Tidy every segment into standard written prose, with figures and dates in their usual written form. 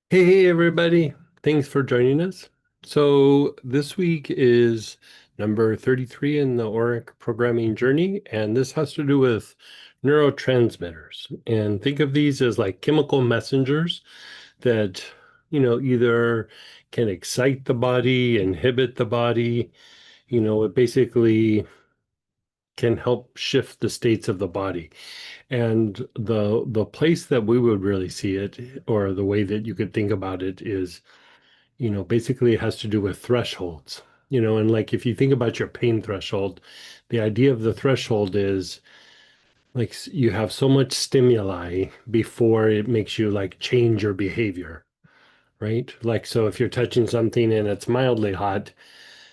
Hey, everybody. Thanks for joining us. So this week is number 33 in the Auric programming journey, and this has to do with neurotransmitters. And think of these as like chemical messengers that, either can excite the body, inhibit the body, it basically can help shift the states of the body. And the place that we would really see it, or the way that you could think about it is, basically it has to do with thresholds. And like if you think about your pain threshold, the idea of the threshold is like you have so much stimuli before it makes you like change your behavior, right? Like so if you're touching something and it's mildly hot,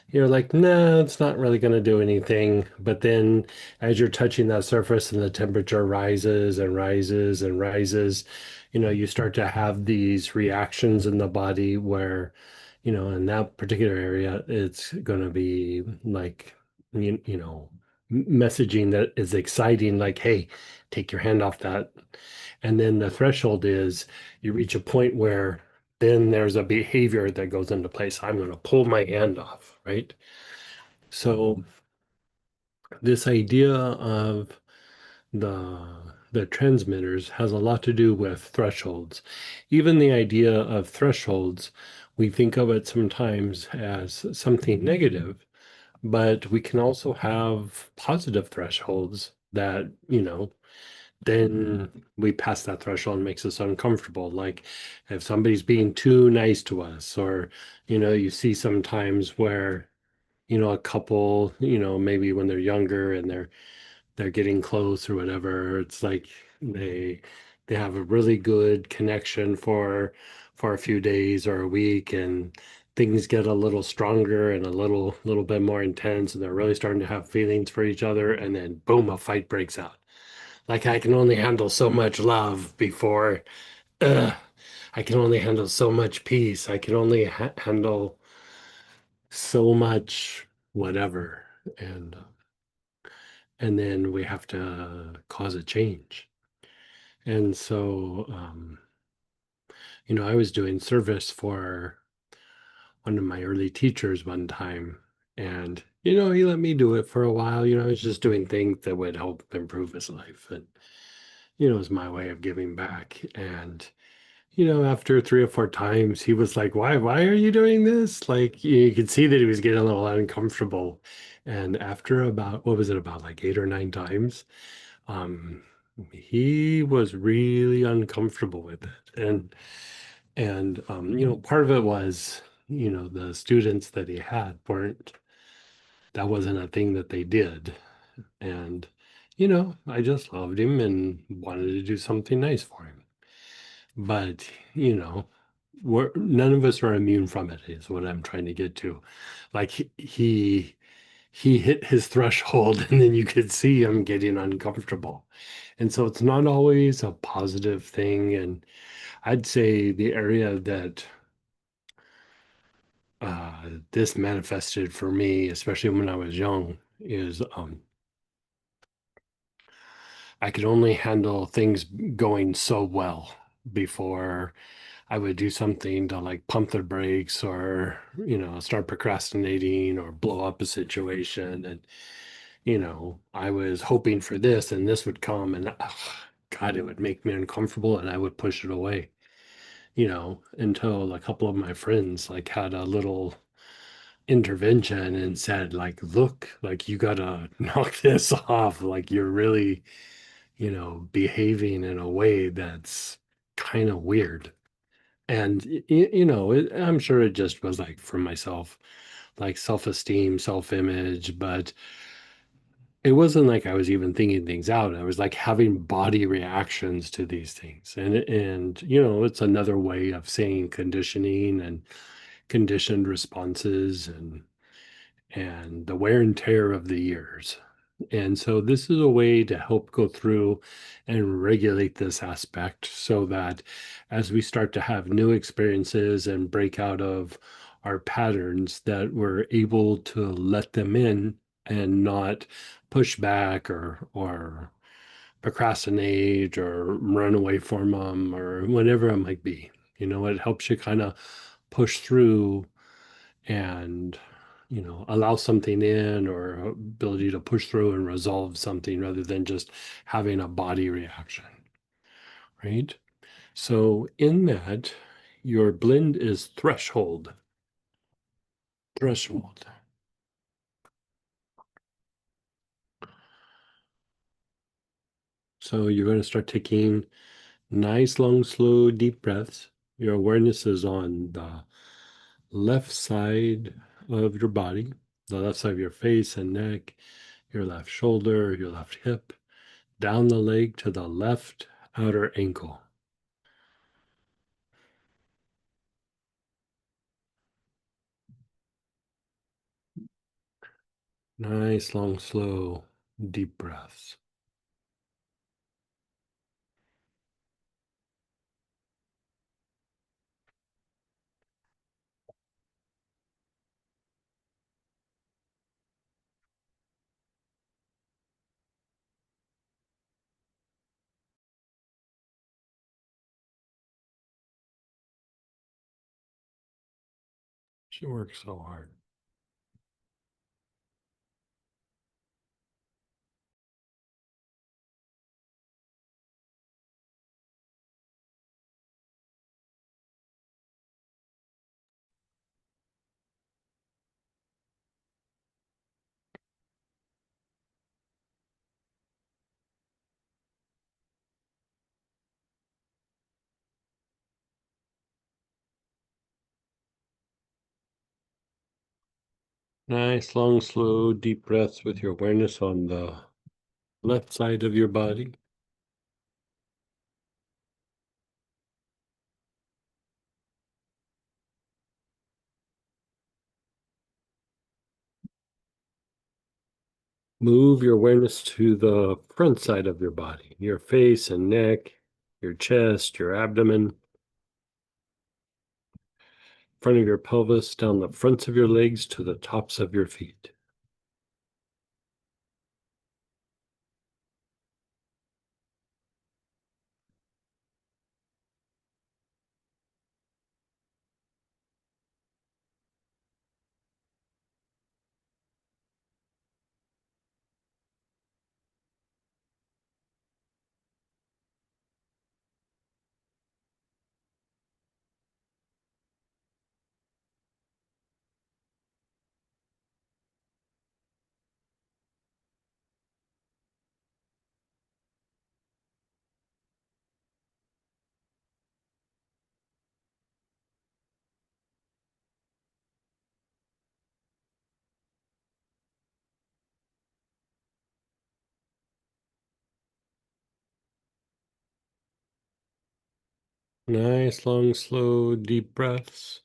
you're like, no, it's not really going to do anything. But then as you're touching that surface and the temperature rises and rises and rises, you start to have these reactions in the body where, in that particular area, it's going to be like, messaging that is exciting, like, hey, take your hand off that. And then the threshold is you reach a point where then there's a behavior that goes into place. I'm going to pull my hand off, right? So this idea of the transmitters has a lot to do with thresholds. Even the idea of thresholds, we think of it sometimes as something negative, but we can also have positive thresholds that, then we pass that threshold and makes us uncomfortable. Like if somebody's being too nice to us, or, you see sometimes where, a couple, maybe when they're younger and they're getting close or whatever, it's like they they have a really good connection for a few days or a week, and things get a little stronger and a little bit more intense, and they're really starting to have feelings for each other, and then boom, a fight breaks out. Like I can only handle so much love before, ugh, I can only handle so much peace. I can only handle so much whatever. And then we have to cause a change. And so, I was doing service for one of my early teachers one time, and he let me do it for a while. I was just doing things that would help improve his life, and it was my way of giving back. And after three or four times, he was like, why are you doing this? Like you could see that he was getting a little uncomfortable. And after about, what was it, about like eight or nine times, um, he was really uncomfortable with it. And part of it was, the students that he had weren't, that wasn't a thing that they did. And, I just loved him and wanted to do something nice for him. But, none of us are immune from it, is what I'm trying to get to. Like he hit his threshold and then you could see him getting uncomfortable. And so it's not always a positive thing. And I'd say the area that this manifested for me, especially when I was young, is I could only handle things going so well before I would do something to like pump the brakes, or, start procrastinating or blow up a situation. And, I was hoping for this and this would come, and God, it would make me uncomfortable and I would push it away, until a couple of my friends like had a little intervention and said, like, look, like you gotta knock this off. Like you're really, behaving in a way that's kind of weird. And I'm sure it just was like for myself, like self-esteem, self-image, but it wasn't like I was even thinking things out. I was like having body reactions to these things. And it's another way of saying conditioning and conditioned responses, and the wear and tear of the years. And so this is a way to help go through and regulate this aspect so that as we start to have new experiences and break out of our patterns, that we're able to let them in and not push back, or procrastinate or run away from them or whatever it might be. It helps you kind of push through and, allow something in, or ability to push through and resolve something rather than just having a body reaction, right? So in that, your blend is threshold. Threshold. So you're going to start taking nice, long, slow, deep breaths. Your awareness is on the left side of your body, the left side of your face and neck, your left shoulder, your left hip, down the leg to the left outer ankle. Nice, long, slow, deep breaths. She works so hard. Nice, long, slow, deep breaths with your awareness on the left side of your body. Move your awareness to the front side of your body, your face and neck, your chest, your abdomen, front of your pelvis, down the fronts of your legs to the tops of your feet. Nice, long, slow, deep breaths.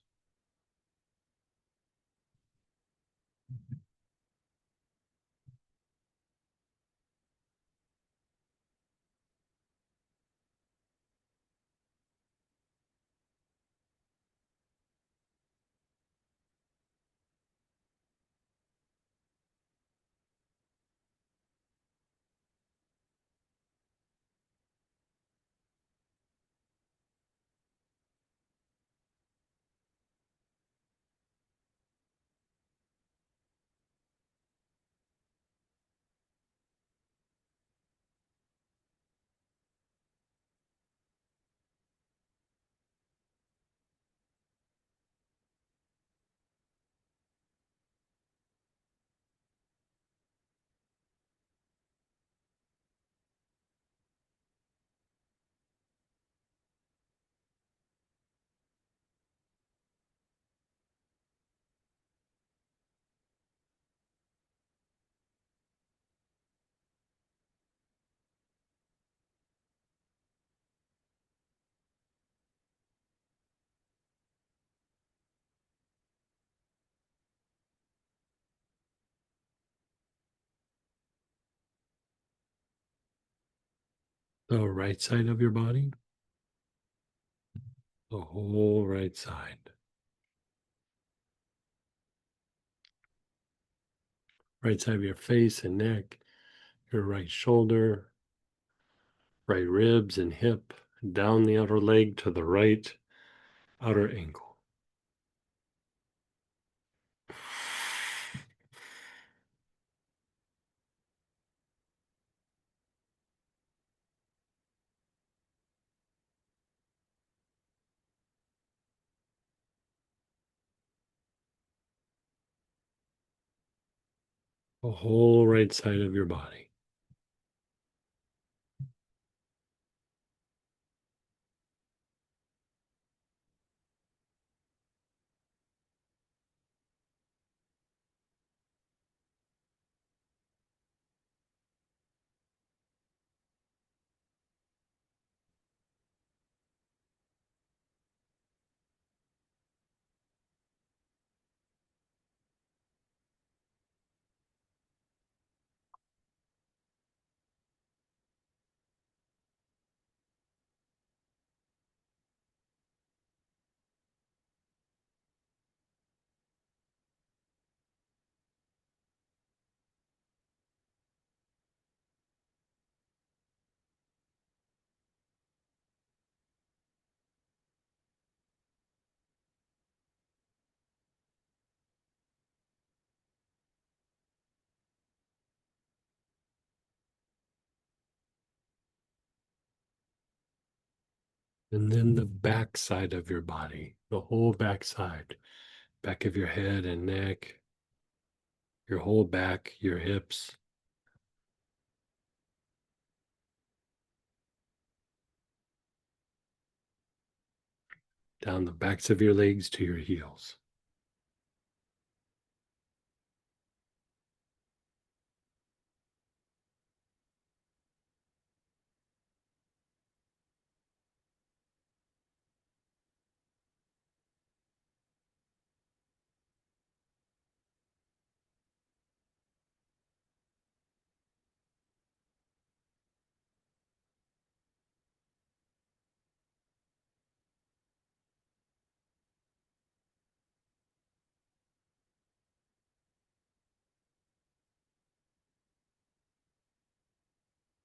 The right side of your body, the whole right side. Right side of your face and neck, your right shoulder, right ribs and hip, down the outer leg to the right, outer ankle. The whole right side of your body. And then the back side of your body, the whole back side, back of your head and neck, your whole back, your hips, down the backs of your legs to your heels.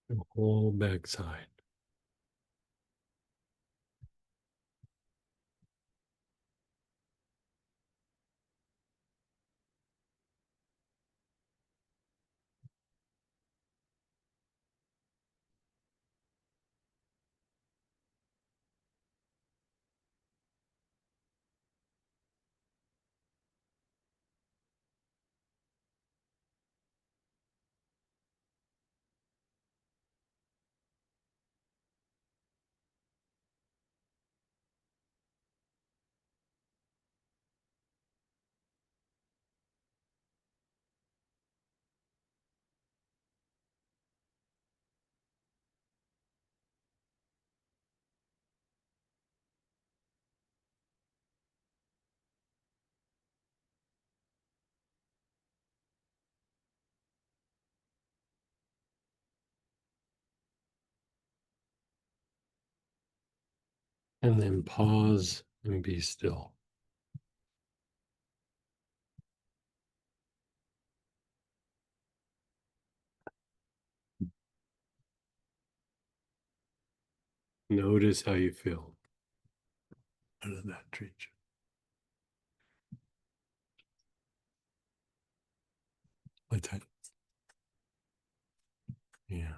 The whole back side. And then pause and be still. Notice how you feel. How does that treat you? What's that? Yeah.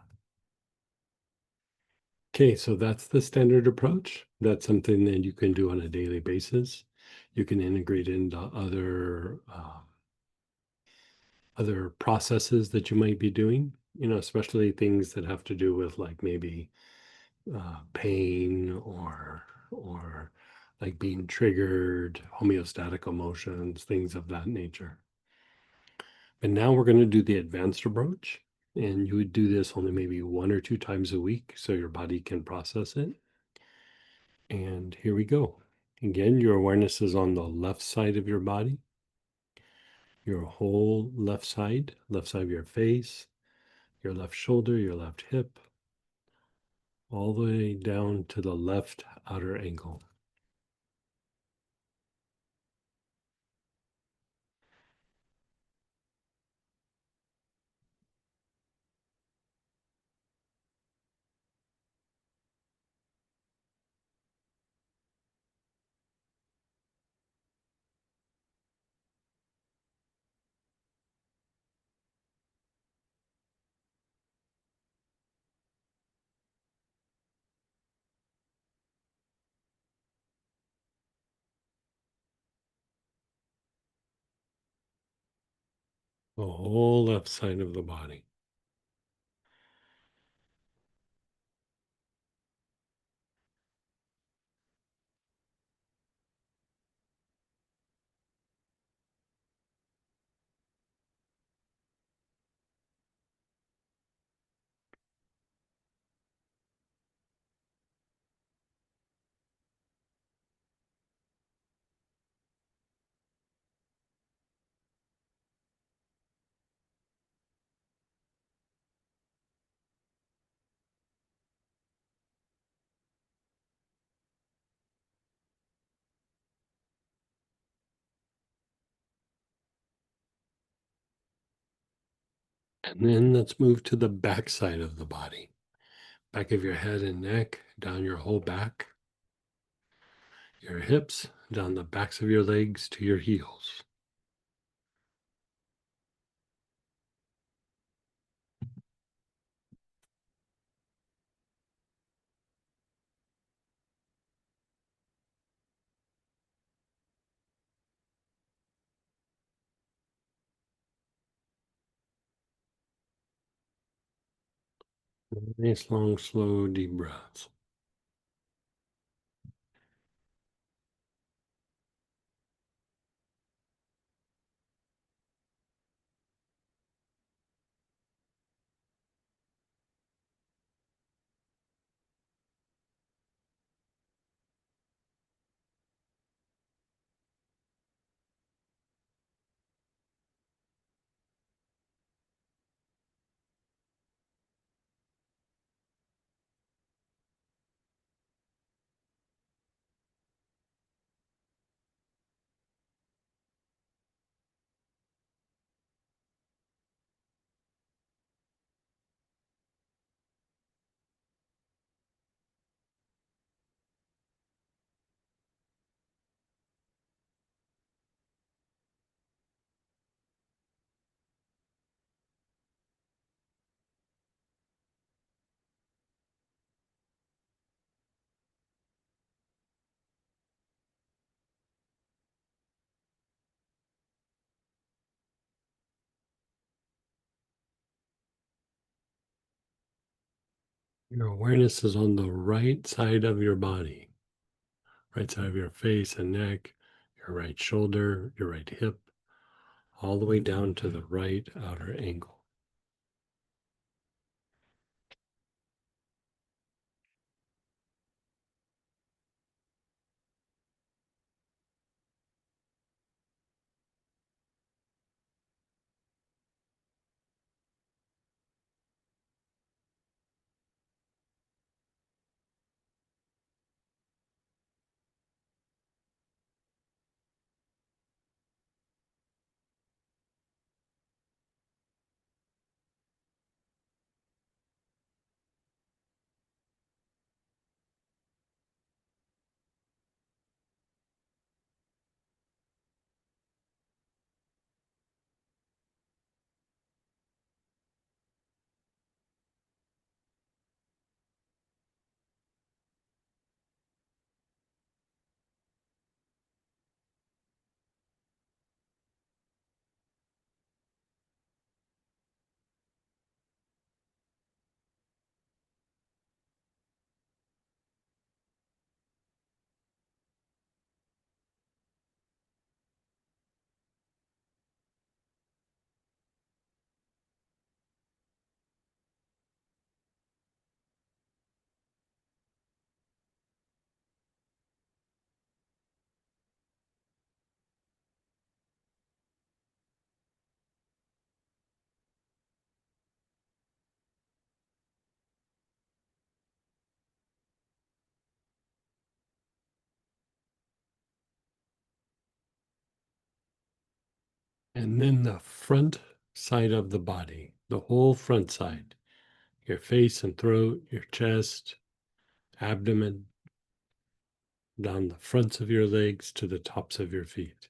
Okay, so that's the standard approach. That's something that you can do on a daily basis. You can integrate into other processes that you might be doing, especially things that have to do with like maybe pain or like being triggered, homeostatic emotions, things of that nature. But now we're going to do the advanced approach, and you would do this only maybe 1 or 2 times a week so your body can process it. And here we go. Again, your awareness is on the left side of your body, your whole left side of your face, your left shoulder, your left hip, all the way down to the left outer ankle. The whole left side of the body. And then let's move to the back side of the body. Back of your head and neck, down your whole back, your hips, down the backs of your legs to your heels. Nice, long, slow, deep breaths. Your awareness is on the right side of your body, right side of your face and neck, your right shoulder, your right hip, all the way down to the right outer ankle. And then the front side of the body, the whole front side, your face and throat, your chest, abdomen, down the fronts of your legs to the tops of your feet.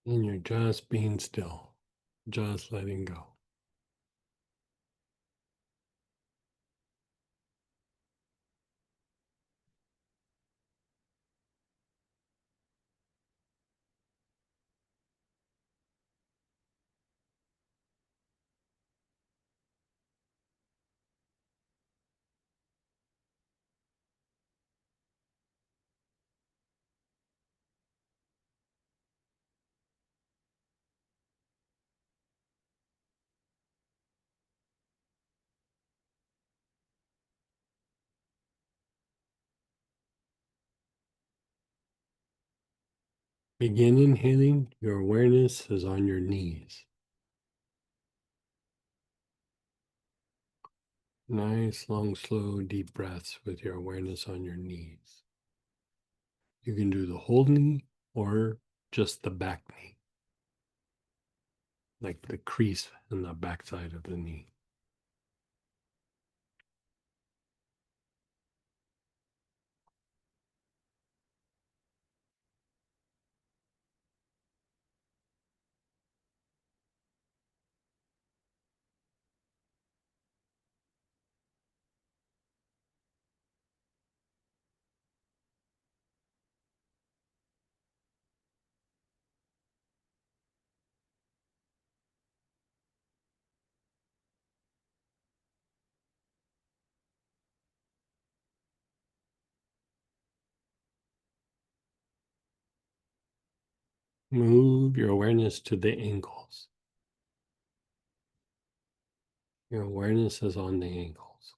And you're just being still, just letting go. Begin inhaling, your awareness is on your knees. Nice, long, slow, deep breaths with your awareness on your knees. You can do the whole knee or just the back knee, like the crease in the backside of the knee. Move your awareness to the ankles. Your awareness is on the ankles.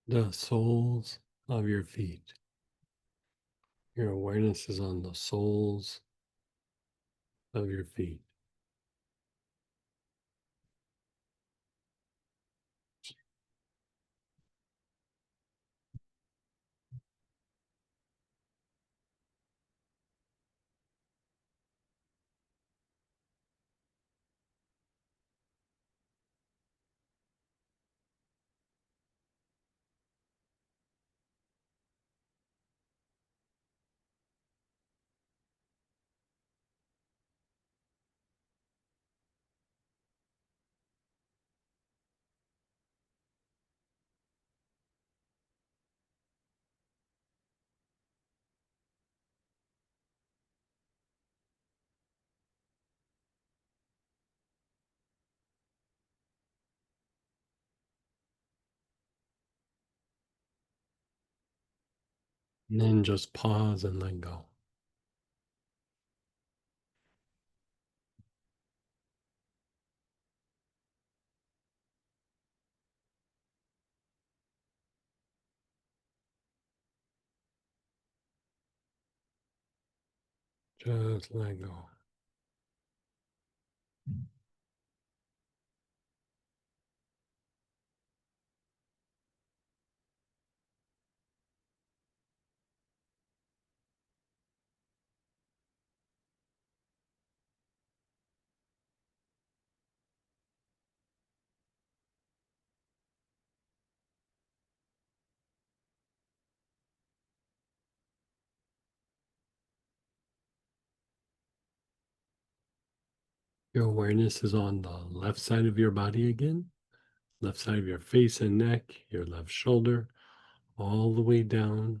The soles of your feet. Your awareness is on the soles of your feet. And then just pause and let go. Just let go. Your awareness is on the left side of your body again, left side of your face and neck, your left shoulder, all the way down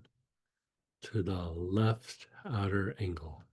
to the left outer ankle.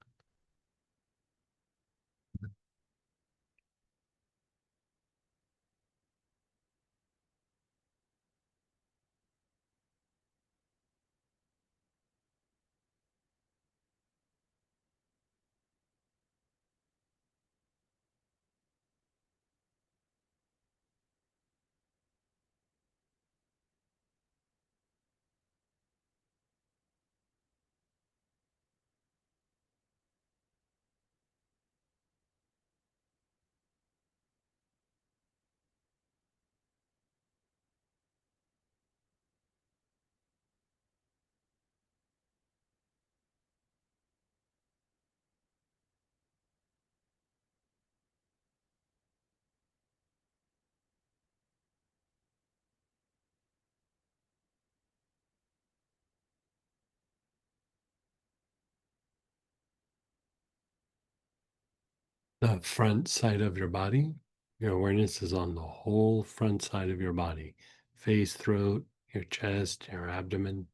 The front side of your body, your awareness is on the whole front side of your body, face, throat, your chest, your abdomen,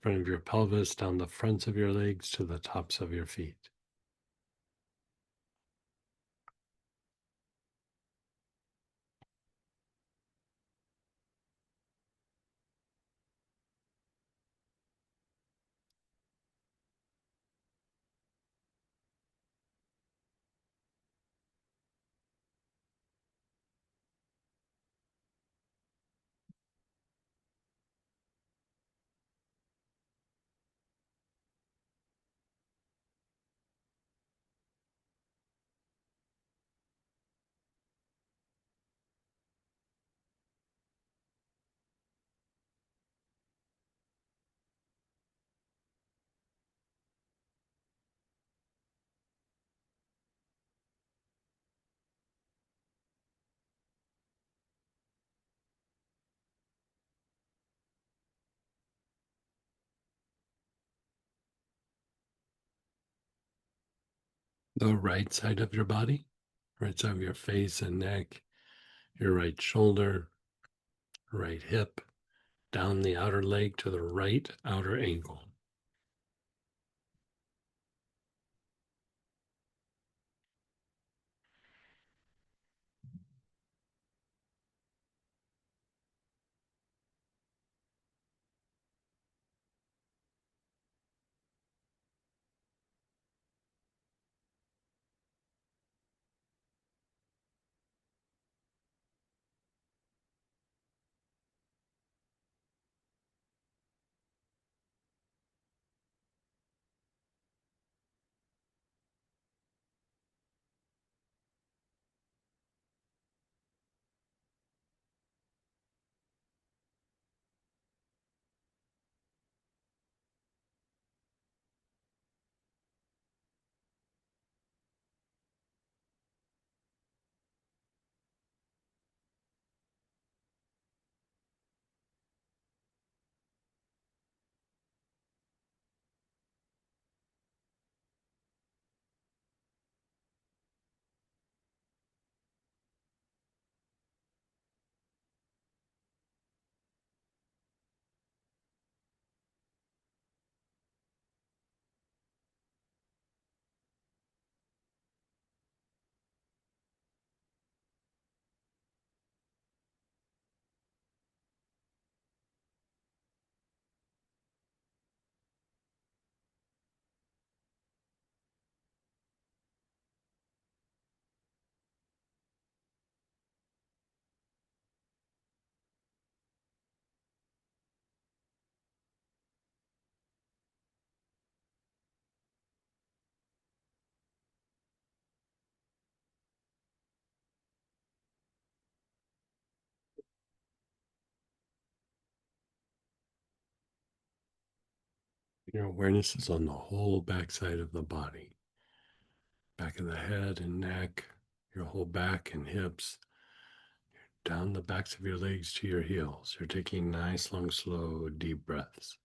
front of your pelvis, down the fronts of your legs to the tops of your feet. The right side of your body, right side of your face and neck, your right shoulder, right hip, down the outer leg to the right outer ankle. Your awareness is on the whole backside of the body, back of the head and neck, your whole back and hips, down the backs of your legs to your heels. You're taking nice, long, slow, deep breaths.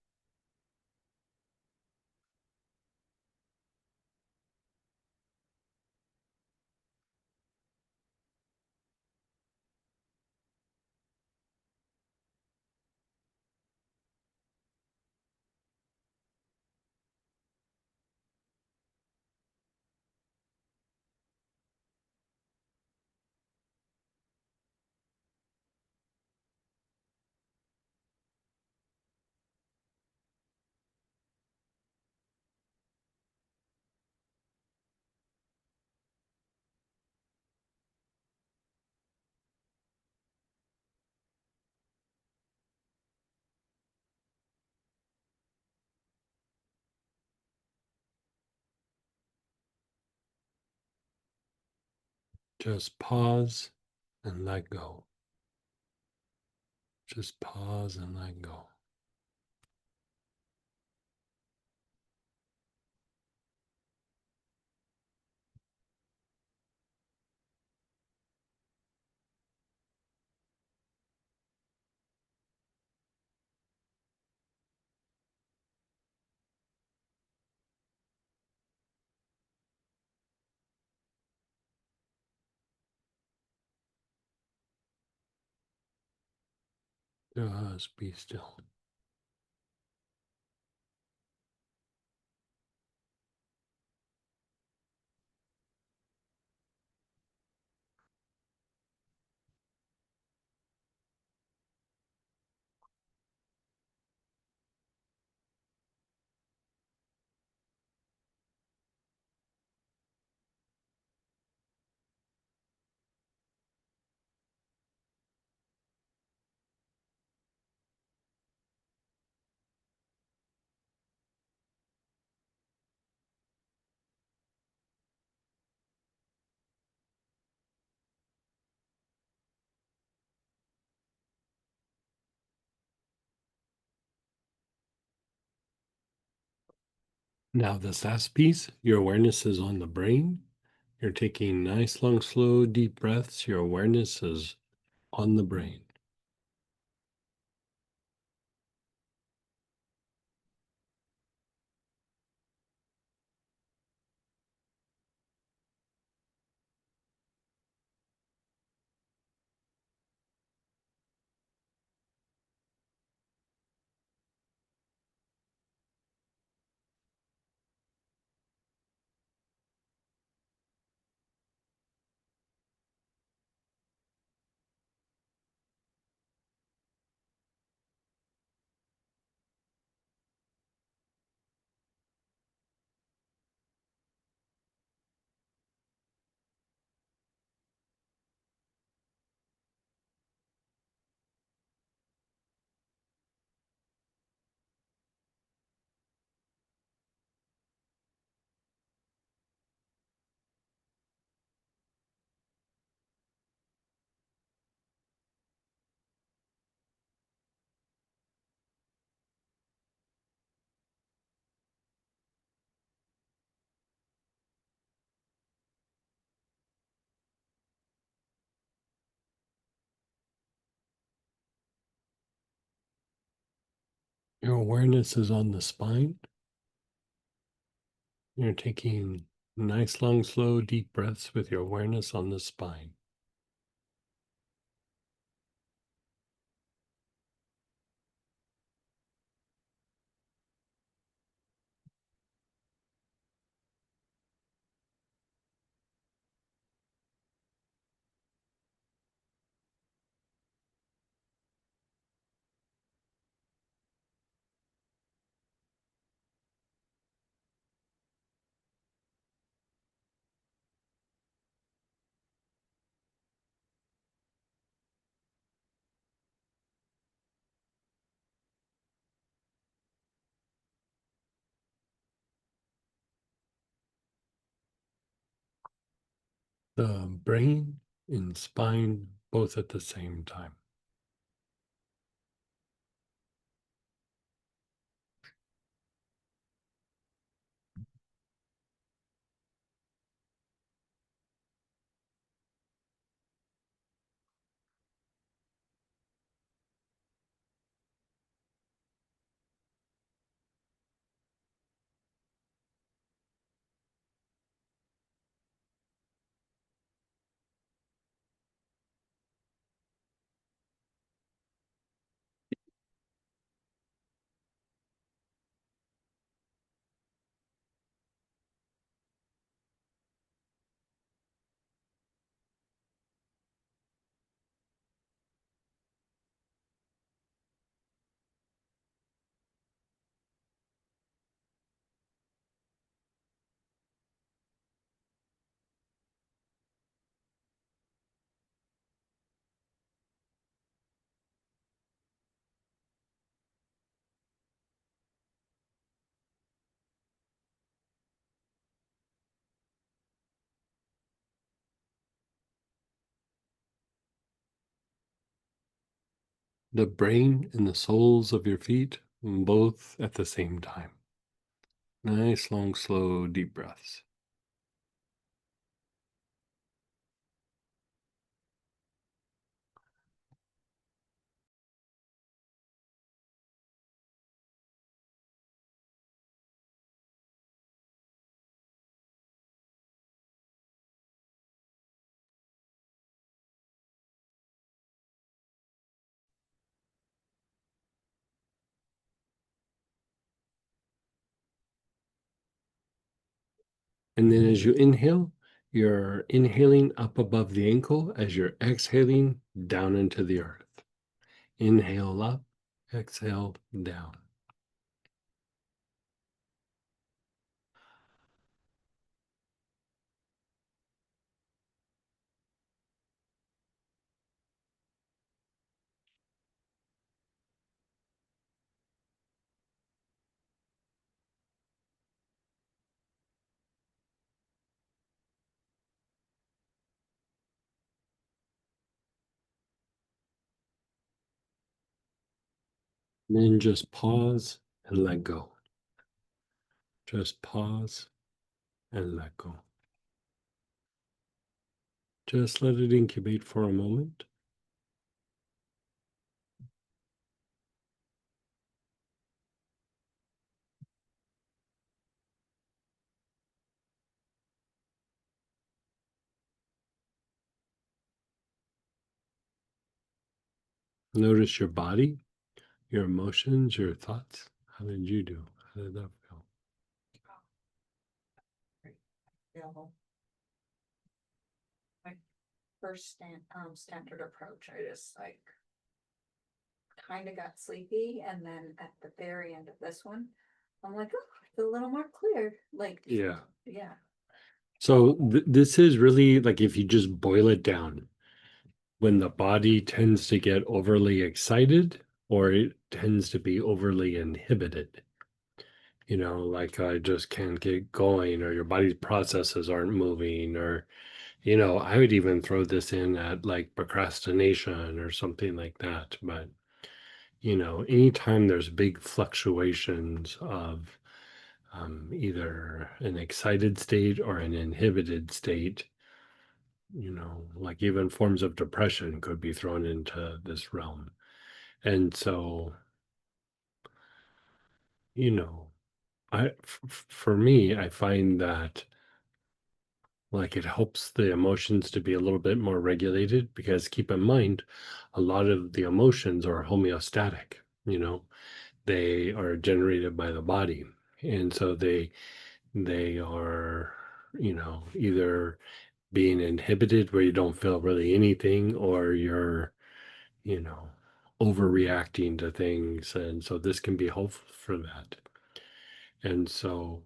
Just pause and let go. Just pause and let go. Just be still. Now, this last piece, your awareness is on the brain. You're taking nice, long, slow, deep breaths. Your awareness is on the brain. Your awareness is on the spine. You're taking nice, long, slow, deep breaths with your awareness on the spine. The brain and spine both at the same time. the brain and the soles of your feet, both at the same time. Nice, long, slow, deep breaths. And then as you inhale, you're inhaling up above the ankle as you're exhaling down into the earth. Inhale up, exhale down. And then just pause and let go. Just pause and let go. Just let it incubate for a moment. Notice your body, your emotions, your thoughts. How did you do? How did that feel? Feel my first standard approach, I just like kind of got sleepy, and then at the very end of this one, I'm like, oh, I feel a little more clear. Like, Yeah. yeah. So this is really like if you just boil it down, when the body tends to get overly excited or it tends to be overly inhibited. You know, like I just can't get going, or your body's processes aren't moving, or, you know, I would even throw this in at like procrastination or something like that. But, you know, anytime there's big fluctuations of either an excited state or an inhibited state, you know, like even forms of depression could be thrown into this realm. And so, you know, for me, I find that like it helps the emotions to be a little bit more regulated because keep in mind, a lot of the emotions are homeostatic, you know, they are generated by the body. And so they are, you know, either being inhibited where you don't feel really anything, or you're, you know, overreacting to things. And so this can be helpful for that. And so,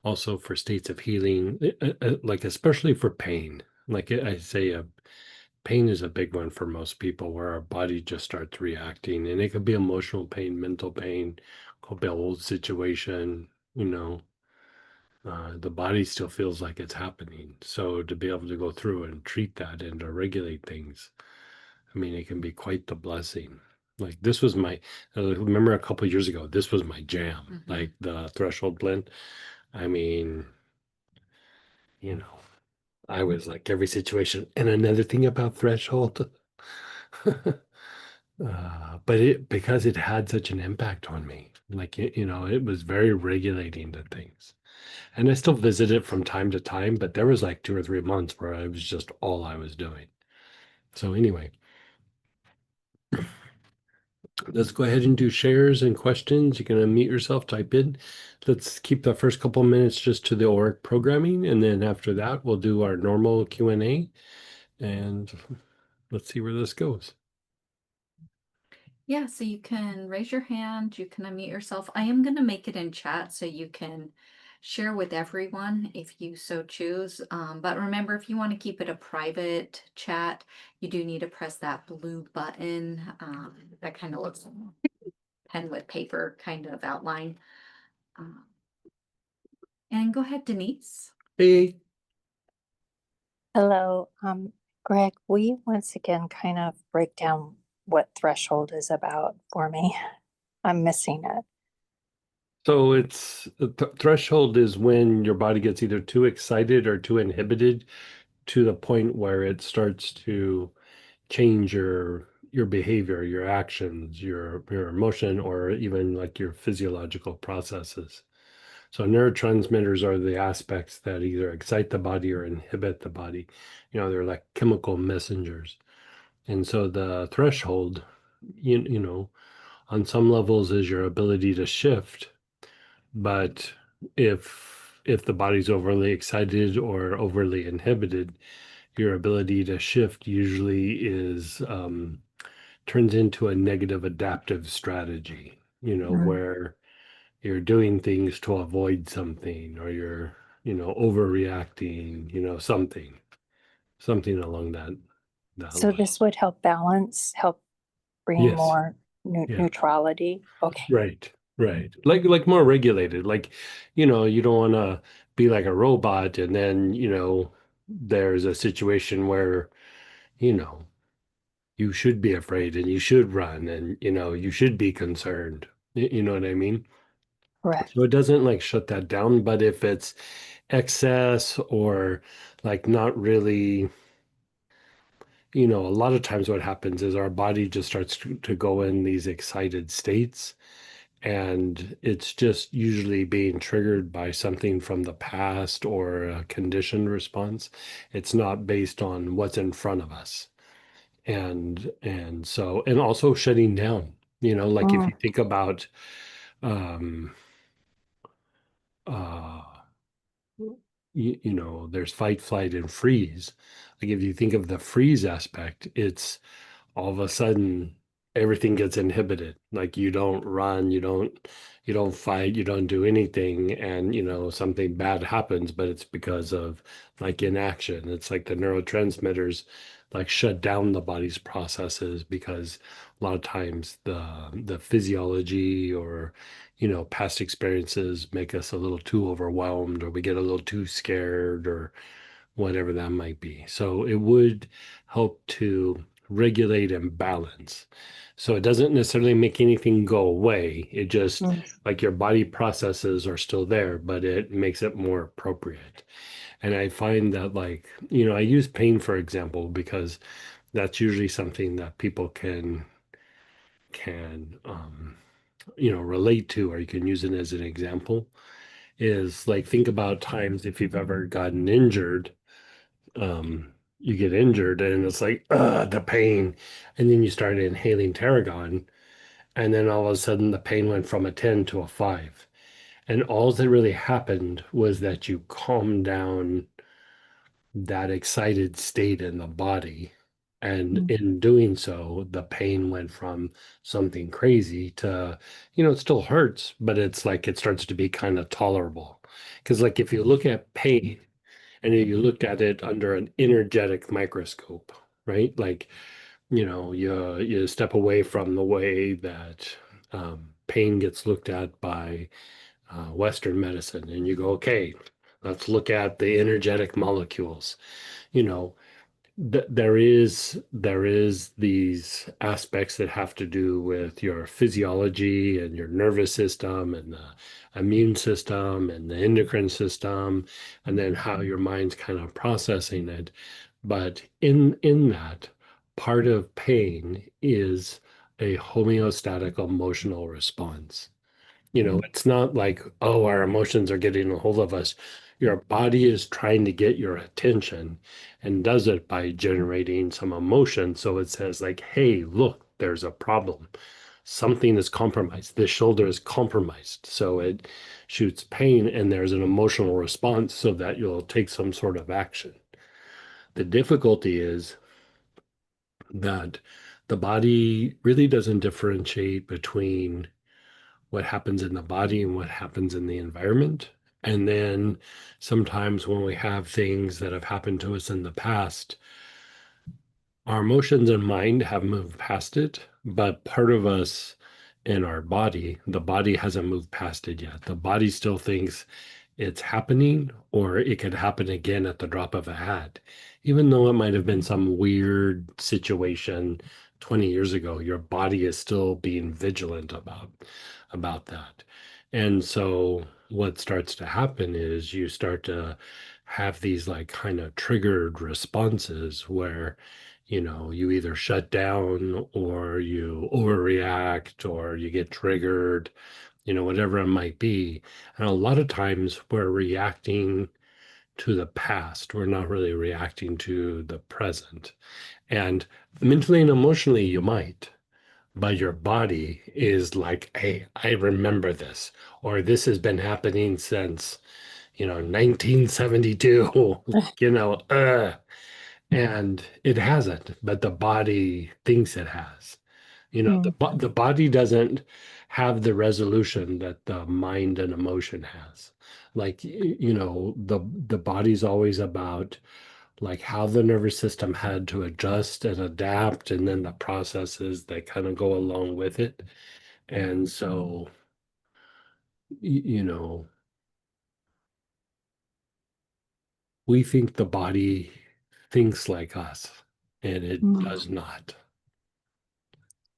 also for states of healing, like especially for pain, like I say, pain is a big one for most people where our body just starts reacting, and it could be emotional pain, mental pain, could be a old situation, you know. The body still feels like it's happening. So to be able to go through and treat that and to regulate things, I mean, it can be quite the blessing. Like this was my, remember a couple of years ago, this was my jam, like the threshold blend. I mean, you know, I was like every situation. And another thing about threshold, but it because it had such an impact on me, like you know, it was very regulating to things. And I still visit it from time to time, but there was like 2 or 3 months where it was just all I was doing. So anyway, let's go ahead and do shares and questions. You can unmute yourself, type in. Let's keep the first couple minutes just to the Auric programming, and then after that, we'll do our normal Q&A, and let's see where this goes. Yeah, so you can raise your hand, you can unmute yourself. I am going to make it in chat so you can share with everyone if you so choose. But remember, if you want to keep it a private chat, you do need to press that blue button. That kind of looks pen with paper kind of outline. And go ahead, Denise. Hey, Hello. Greg, will you once again kind of break down what threshold is about for me? I'm missing it. So it's the threshold is when your body gets either too excited or too inhibited to the point where it starts to change your behavior, your actions, your emotion, or even like your physiological processes. So neurotransmitters are the aspects that either excite the body or inhibit the body. They're like chemical messengers. And so the threshold, you know, on some levels is your ability to shift, but if the body's overly excited or overly inhibited, your ability to shift usually is turns into a negative adaptive strategy, Mm. where you're doing things to avoid something or you're, overreacting, something along that So line. this would help balance, help bring Yes. more Yeah. neutrality. Okay. Right. Right. Like more regulated. Like, you don't want to be like a robot and then, there's a situation where, you know, you should be afraid and you should run and, you should be concerned. You know what I mean? So Correct. it doesn't like shut that down, but if it's excess or like not really, a lot of times what happens is our body just starts to go in these excited states. And it's just usually being triggered by something from the past or a conditioned response. It's not based on what's in front of us. And also shutting down, like if Mm. you think about um uh there's fight, flight, and freeze. Like if you think of the freeze aspect, it's all of a sudden everything gets inhibited. Like you don't run, you don't fight, you don't do anything, and something bad happens, but it's because of like inaction. It's like the neurotransmitters like shut down the body's processes because a lot of times the physiology or past experiences make us a little too overwhelmed or we get a little too scared or whatever that might be. So it would help to regulate and balance. So it doesn't necessarily make anything go away. It just Mm. like your body processes are still there, but it makes it more appropriate. And I find that like, I use pain for example because that's usually something that people can relate to or you can use it as an example is like think about times if you've ever gotten injured, you get injured and it's like the pain, and then you start inhaling tarragon, and then all of a sudden the pain went from a 10 to a 5, and all that really happened was that you calmed down that excited state in the body, and Mm. in doing so the pain went from something crazy to, it still hurts but it's like it starts to be kind of tolerable, because like if you look at pain and you look at it under an energetic microscope, right? Like, you step away from the way that pain gets looked at by Western medicine, and you go, okay, let's look at the energetic molecules. You know, there is these aspects that have to do with your physiology and your nervous system and the immune system and the endocrine system, and then how your mind's kind of processing it. But in that, part of pain is a homeostatic emotional response. Mm. It's not like, oh, our emotions are getting a hold of us. Your body is trying to get your attention and does it by generating some emotion. So it says, like, hey, look, there's a problem. Something is compromised. This shoulder is compromised. So it shoots pain and there's an emotional response so that you'll take some sort of action. The difficulty is that the body really doesn't differentiate between what happens in the body and what happens in the environment. And then sometimes when we have things that have happened to us in the past, our emotions and mind have moved past it, but part of us in our body, the body hasn't moved past it yet. The body still thinks it's happening, or it could happen again at the drop of a hat. Even though it might have been some weird situation 20 years ago, your body is still being vigilant about that. And so what starts to happen is you start to have these like kind of triggered responses where you either shut down or you overreact or you get triggered, whatever it might be. And a lot of times we're reacting to the past. We're not really reacting to the present. And mentally and emotionally, you might, but your body is like, hey, I remember this, or this has been happening since, 1972, and it hasn't, but the body thinks it has. Mm, The body doesn't have the resolution that the mind and emotion has. Like, the body's always about like how the nervous system had to adjust and adapt, and then the processes that kind of go along with it. And so, you know, we think the body thinks like us, and it mm, does not.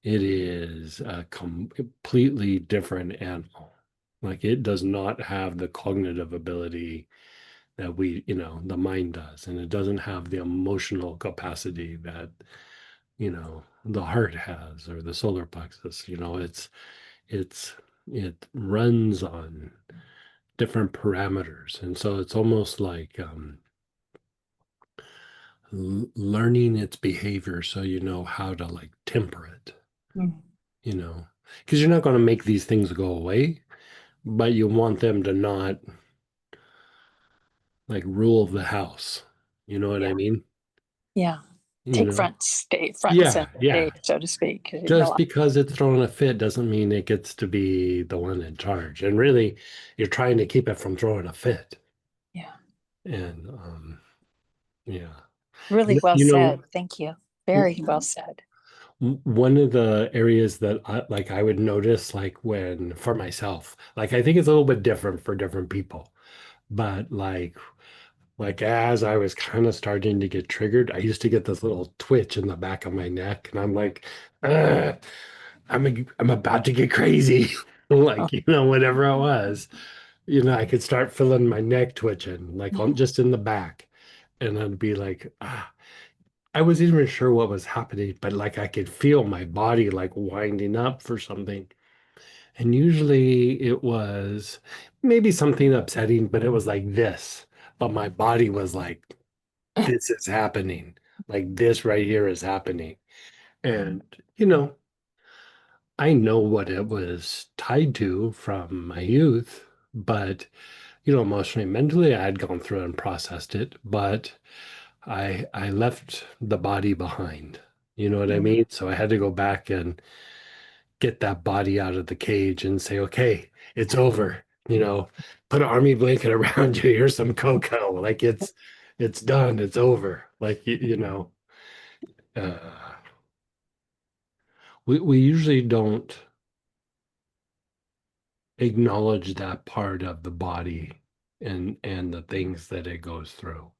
It is a completely different animal. Like it does not have the cognitive ability that the mind does, and it doesn't have the emotional capacity that, the heart has or the solar plexus. It's it runs on different parameters, and so it's almost like learning its behavior so you know how to like temper it, mm. you know, because you're not going to make these things go away, but you want them to not like rule the house. You know what I Yeah, mean? yeah. You Take know? front and Yeah, center yeah. stage, so to speak. 'Cause, Just because it's throwing a fit doesn't mean it gets to be the one in charge. And really, you're trying to keep it from throwing a fit. yeah, And yeah. really well You know, said. Thank you. Very well said. one of the areas that I would notice, like when for myself, like I think it's a little bit different for different people, but like as I was kind of starting to get triggered, I used to get this little twitch in the back of my neck, and I'm like, "Ugh, I'm about to get crazy," like whatever it was, I could start feeling my neck twitching, like on just in the back, and I'd be like, ah. I wasn't even sure what was happening, but like I could feel my body like winding up for something. And usually it was maybe something upsetting, but it was like this. But my body was like, this is happening. Like this right here is happening. And, I know what it was tied to from my youth, but, emotionally, mentally, I had gone through and processed it, but I left the body behind. You know what I Mm. mean? So I had to go back and get that body out of the cage and say, okay, it's over. Put an army blanket around you. Here's some cocoa. Like it's done. It's over. Like uh, we usually don't acknowledge that part of the body and the things that it goes through.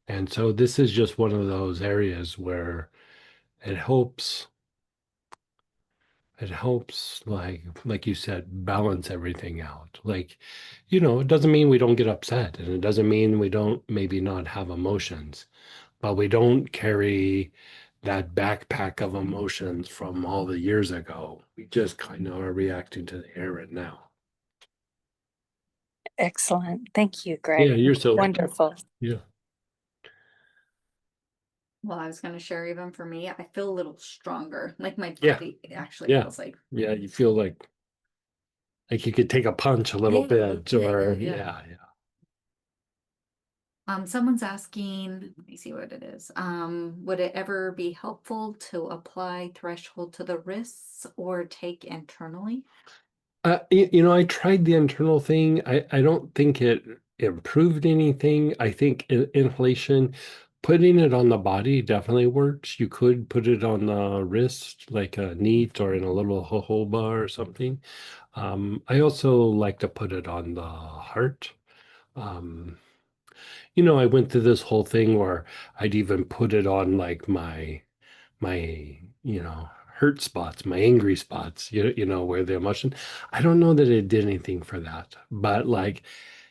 And so this is just one of those areas where it helps it helps like you said, balance everything out. Like, it doesn't mean we don't get upset, and it doesn't mean we don't maybe not have emotions, but we don't carry that backpack of emotions from all the years ago. We just kind of are reacting to the here and now. Excellent. Thank you, Yeah, Greg. you're so Wonderful. yeah. Well, I was gonna share even for me, I feel a little stronger. Like my Yeah, body actually yeah, feels like yeah. You feel like you could take a punch a little bit, or yeah, yeah. Someone's asking, let me see what it is. Would it ever be helpful to apply threshold to the wrists or take internally? I tried the internal thing. I don't think it improved anything. I think inhalation putting it on the body definitely works. You could put it on the wrist, like a neat or in a little jojoba or something. I also like to put it on the heart. Um, I went through this whole thing where I'd even put it on like my hurt spots, my angry spots, where the emotion. I don't know that it did anything for that, but like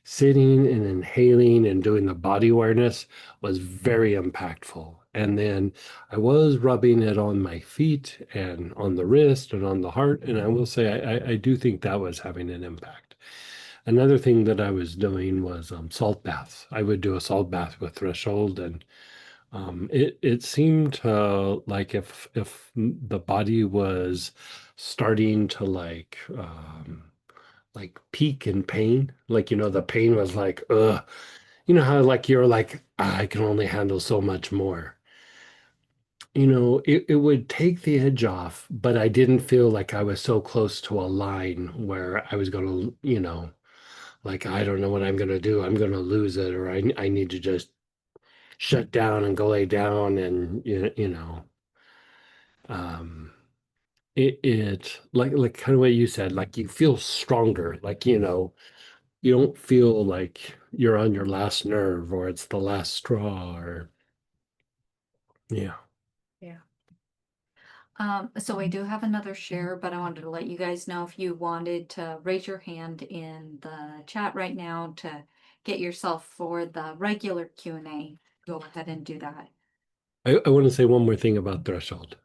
sitting and inhaling and doing the body awareness was very impactful. And then I was rubbing it on my feet and on the wrist and on the heart. And I will say, I do think that was having an impact. Another thing that I was doing was salt baths. I would do a salt bath with Threshold, and it seemed like if the body was starting to like peak in pain, like the pain was like how like you're like I can only handle so much more. It would take the edge off, but I didn't feel like I was so close to a line where I was gonna, like I don't know what I'm gonna do. I'm gonna lose it, or I need to just shut down and go lay down, and um it like kind of what you said, like you feel stronger, like you don't feel like you're on your last nerve or it's the last straw or yeah. Yeah. So I do have another share, but I wanted to let you guys know if you wanted to raise your hand in the chat right now to get yourself for the regular Q&A, go ahead and do that. I want to say one more thing about Threshold.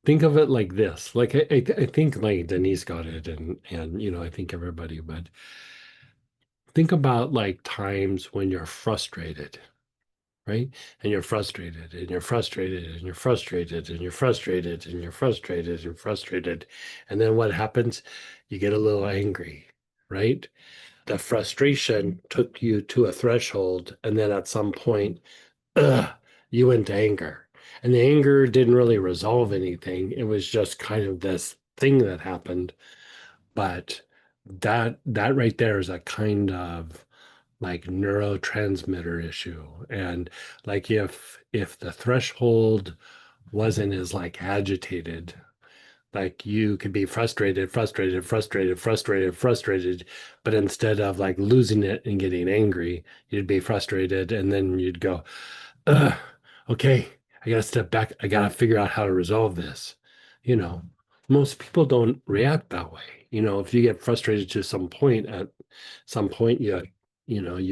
Think of it like this, like I think like Denise got it, and I think everybody, but think about like times when you're frustrated, right? And you're frustrated and you're frustrated and you're frustrated and you're frustrated and you're frustrated and frustrated. And then what happens? You get a little angry, right? The frustration took you to a threshold. And then at some point, ugh, you went to anger. And the anger didn't really resolve anything. It was just kind of this thing that happened. But that right there is a kind of like neurotransmitter issue. And like if the threshold wasn't as like agitated, like you could be frustrated, but instead of like losing it and getting angry, you'd be frustrated and then you'd go, Ugh, okay, I gotta step back, I gotta figure out how to resolve this. you know Most people don't react that way. If you get frustrated to some point, at some point you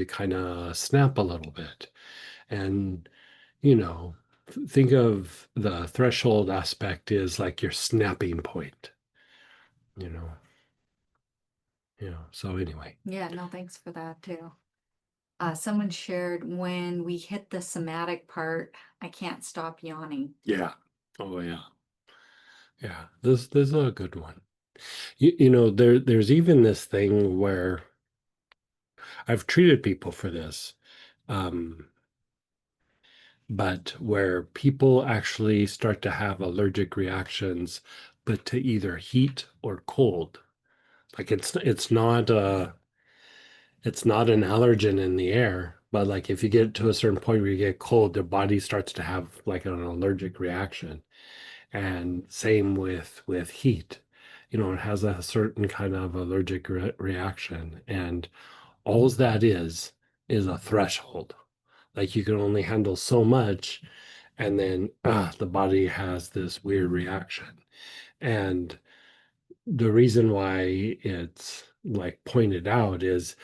kind of snap a little bit. And you know think of the threshold aspect is like your snapping point. you know so anyway. Yeah, no, thanks for that too. Someone shared when we hit the somatic part, I can't stop yawning. Yeah. Oh yeah. Yeah, this is a good one. There's even this thing where I've treated people for this, um, but where people actually start to have allergic reactions, but to either heat or cold. Like it's not an allergen in the air, but like if you get to a certain point where you get cold, their body starts to have like an allergic reaction. And same with heat. It has a certain kind of allergic reaction, and all that is a threshold. Like you can only handle so much, and then the body has this weird reaction. And the reason why it's like pointed out is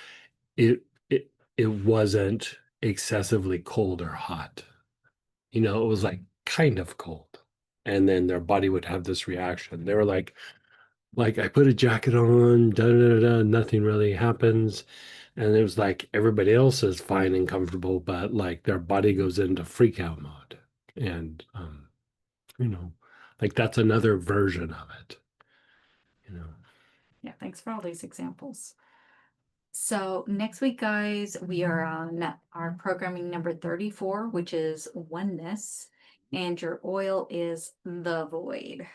it it it wasn't excessively cold or hot. It was like kind of cold. And then their body would have this reaction. They were like I put a jacket on, da da da, da, nothing really happens. And it was like everybody else is fine and comfortable, but like their body goes into freak out mode. And you know, like that's another version of it, you know. Yeah, thanks for all these examples. So next week, guys, we are on our programming number 34, which is oneness, and your oil is the void.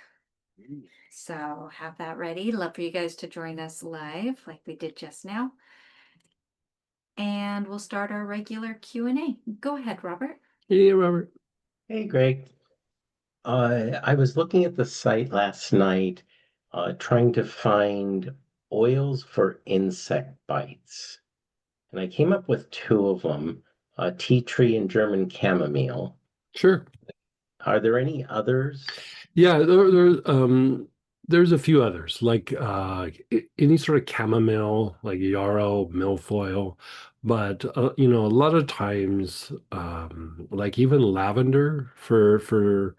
So have that ready. Love for you guys to join us live like we did just now. And we'll start our regular Q&A. Go ahead, Robert. Yeah, Robert. Hey, Greg. I was looking at the site last night, trying to find oils for insect bites. And I came up with two of them, tea tree and German chamomile. Sure. Are there any others? Yeah, there's a few others like any sort of chamomile, like yarrow, milfoil, but a lot of times, like even lavender for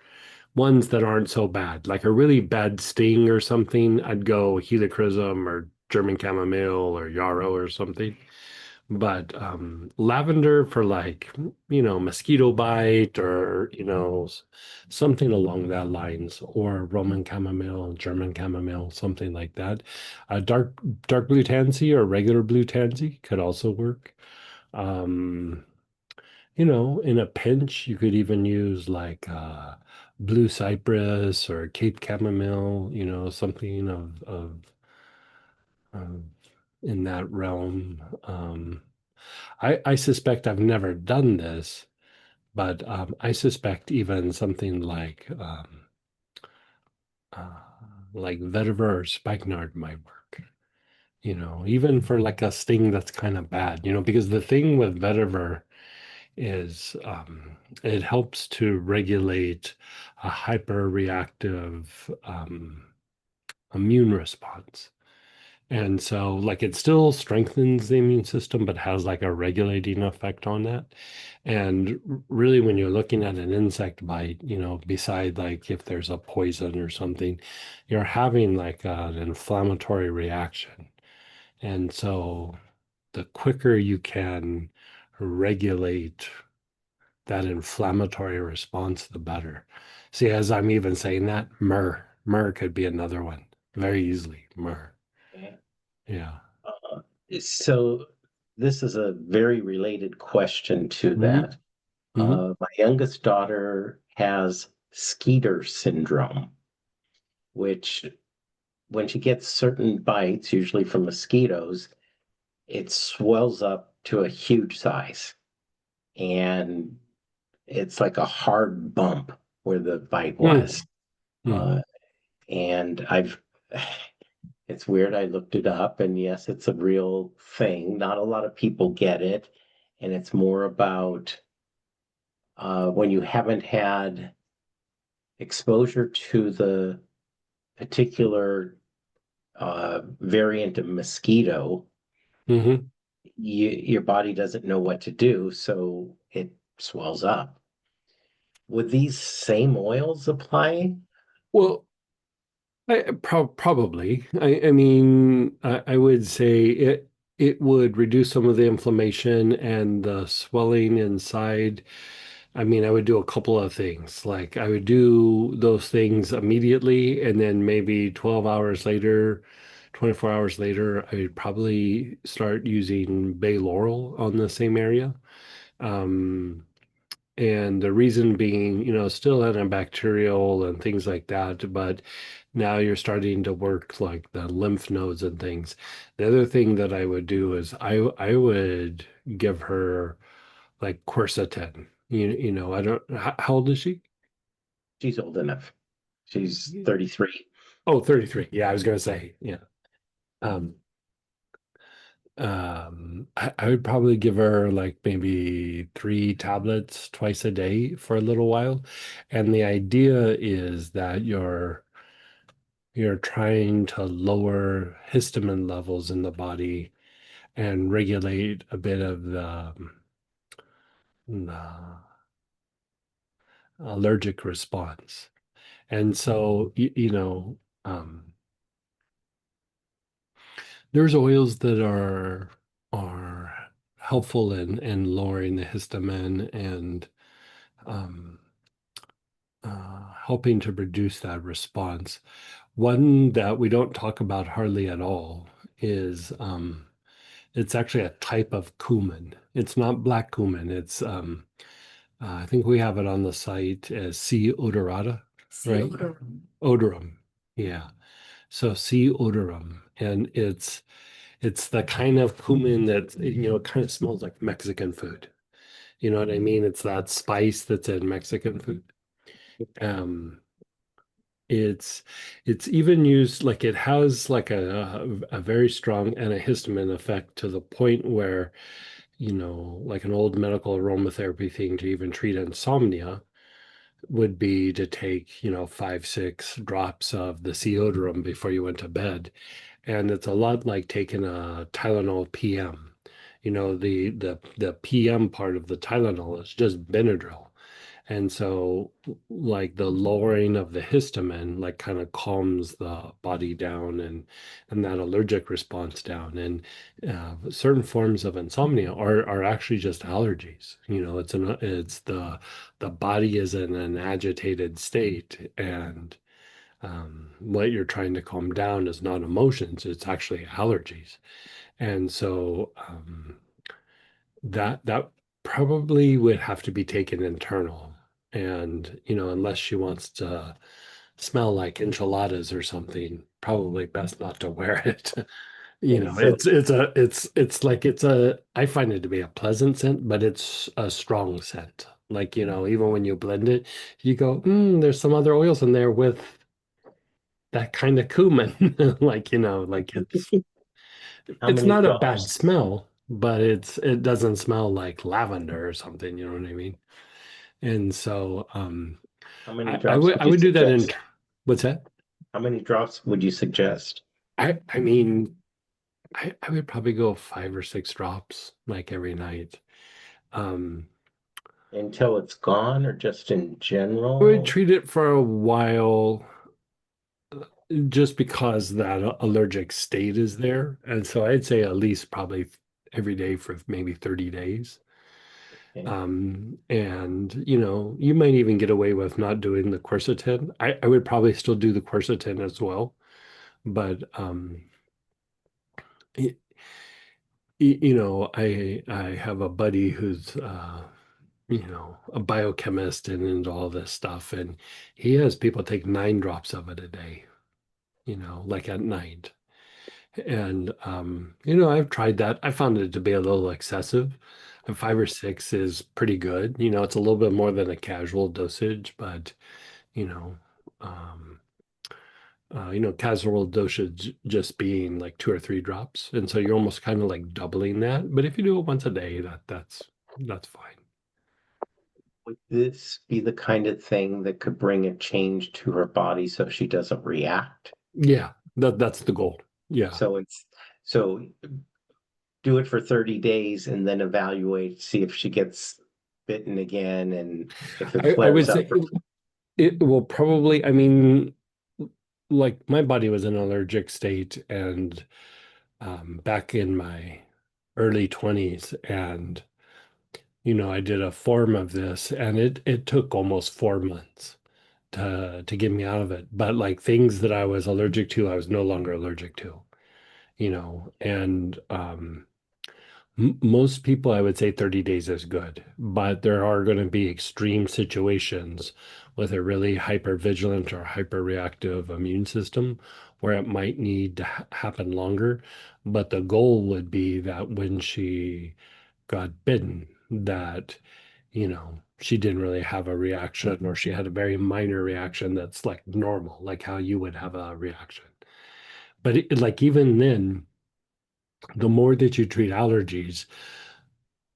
ones that aren't so bad, like a really bad sting or something, I'd go helichrysum or German chamomile or yarrow or something. But lavender for like, mosquito bite or, something along that lines, or Roman chamomile, German chamomile, something like that. Dark blue tansy or regular blue tansy could also work. Um, in a pinch, you could even use like blue cypress or Cape chamomile, something of in that realm. I suspect I've never done this, but I suspect even something uh, like vetiver or spikenard might work. Even for like a sting that's kind of bad. Because the thing with vetiver is it helps to regulate a hyperreactive immune response. And so, like, it still strengthens the immune system, but has like a regulating effect on that. And really, when you're looking at an insect bite, beside like if there's a poison or something, you're having like an inflammatory reaction. And so, the quicker you can regulate that inflammatory response, the better. See, as I'm even saying that, myrrh could be another one very easily. Myrrh. Yeah. Yeah. Uh, so this is a very related question to hmm that. hmm My youngest daughter has Skeeter syndrome, which when she gets certain bites, usually from mosquitoes, it swells up to a huge size. And it's like a hard bump where the bite was. Uh, and it's weird. I looked it up, and yes, it's a real thing. Not a lot of people get it. And it's more about when you haven't had exposure to the particular variant of mosquito, hmm your body doesn't know what to do, so it swells up. Would these same oils apply? Well, probably. I mean, I would say it would reduce some of the inflammation and the swelling inside. I mean, I would do a couple of things. Like I would do those things immediately, and then maybe 12 hours later, 24 hours later, I would probably start using bay laurel on the same area. Um, and the reason being, still antibacterial and things like that, but now you're starting to work like the lymph nodes and things. The other thing that I would do is I would give her like quercetin. I don't, how old is she? She's old enough. She's 33. Oh, 33. Yeah, I was gonna say, yeah. Um, I would probably give her like maybe 3 tablets twice a day for a little while. And the idea is that you're trying to lower histamine levels in the body and regulate a bit of the allergic response. And so, um, there's oils that are helpful in lowering the histamine and um, helping to reduce that response. One that we don't talk about hardly at all is it's actually a type of cumin. It's not black cumin. It's I think we have it on the site as C. odorata, right? Odorum. Yeah. So C. odorum, and it's the kind of cumin that it kind of smells like Mexican food. You know what I mean? It's that spice that's in Mexican food. Um, it's it's even used like it has like a very strong antihistamine effect to the point where, you know, like an old medical aromatherapy thing to even treat insomnia would be to take, you know, 5, 6 drops of the Theodorum before you went to bed. And it's a lot like taking a Tylenol PM. You know, the PM part of the Tylenol is just Benadryl. And so like the lowering of the histamine like kind of calms the body down and that allergic response down. And certain forms of insomnia are actually just allergies. You know, it's the body is in an agitated state, and what you're trying to calm down is not emotions, it's actually allergies. And so that probably would have to be taken internal. And, you know, unless she wants to smell like enchiladas or something, probably best not to wear it. You Okay, know, so it's like it's a I find it to be a pleasant scent, but it's a strong scent. Like, you know, even when you blend it, you go, there's some other oils in there with that kind of cumin. Like, you know, like how it's many not a bad drops? smell, but it doesn't smell like lavender or something, you know what I mean? And so How many I drops would would I you would do that in suggest? what's that? How many drops would you suggest? I mean I would probably go 5 or 6 drops like every night. Um Until it's gone, or just in I would general? treat it for a while just because that allergic state is there. And so I'd say at least probably every day for maybe 30 days. Okay. And you know, you might even get away with not doing the quercetin. I would probably still do the quercetin as well, but y- you know, I have a buddy who's you know, a biochemist and into all this stuff, and he has people take 9 drops of it a day, you know, like at night. And you know, I've tried that. I found it to be a little excessive. And 5 or 6 is pretty good. You know, it's a little bit more than a casual dosage, but you know, um, casual dosage just being like 2 or 3 drops, and so you're almost kind of like doubling that. But if you do it once a day, that's fine. Would this be the kind of thing that could bring a change to her body so she doesn't react? Yeah, that's the goal. Yeah. So it's so do it for 30 days and then evaluate, see if she gets bitten again and if it I would flares say up. it will probably, I mean, like my body was in an allergic state and back in my early 20s, and you know, I did a form of this and it took almost 4 months to get me out of it. But like things that I was allergic to, I was no longer allergic to, you know, and most people, I would say 30 days is good, but there are going to be extreme situations with a really hyper vigilant or hyper reactive immune system where it might need to happen longer. But the goal would be that when she got bitten, that, you know, she didn't really have a reaction, or she had a very minor reaction that's like normal, like how you would have a reaction. But like even then, the more that you treat allergies,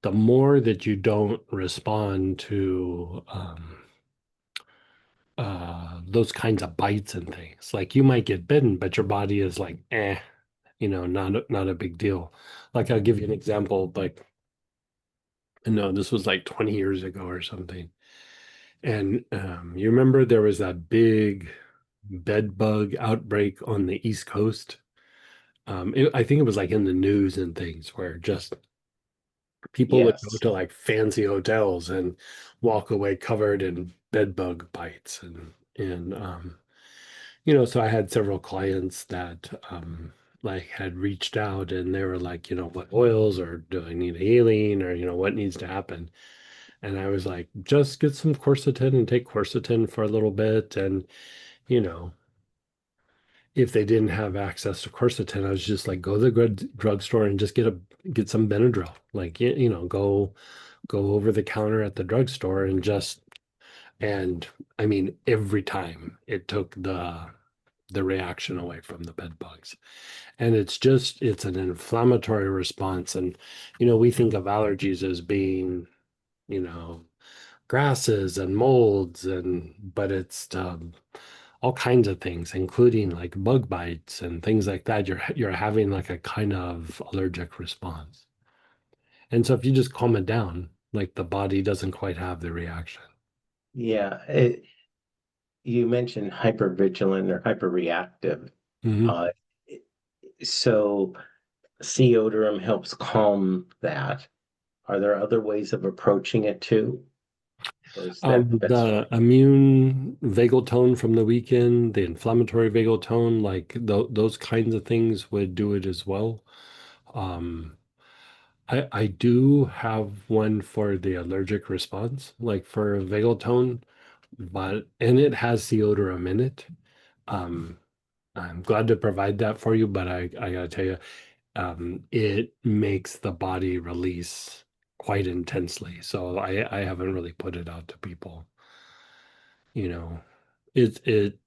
the more that you don't respond to those kinds of bites and things. Like you might get bitten, but your body is like, you know, not a big deal. Like I'll give you an example. Like, no, this was like 20 years ago or something. And you remember there was that big bed bug outbreak on the East Coast. I think it was like in the news and things where just people would go Yes. to like fancy hotels and walk away covered in bed bug bites. And you know, so I had several clients that like had reached out and they were like, you know, what oils, or do I need a healing, or you know, what needs to happen? And I was like, just get some quercetin and take quercetin for a little bit. And you know, if they didn't have access to quercetin, I was just like, go to the drugstore and just get some Benadryl. Like, you know, go go over the counter at the drugstore and and I mean, every time it took the reaction away from the bed bugs. And it's an inflammatory response. And, we think of allergies as being, you know, grasses and molds but it's all kinds of things, including like bug bites and things like that. You're having like a kind of allergic response. And so if you just calm it down, like the body doesn't quite have the reaction. Yeah, you mentioned hypervigilant or hyperreactive. Hmm. Uh, so Theodorum helps calm that. Are there other ways of approaching it too? Or is that the best way? The immune vagal tone from the weekend, the inflammatory vagal tone, like those kinds of things would do it as well. Um, I do have one for the allergic response, like for vagal tone, and it has Theodorum in it. Um, I'm glad to provide that for you, but I gotta tell you, it makes the body release quite intensely. So I haven't really put it out to people. You know, it it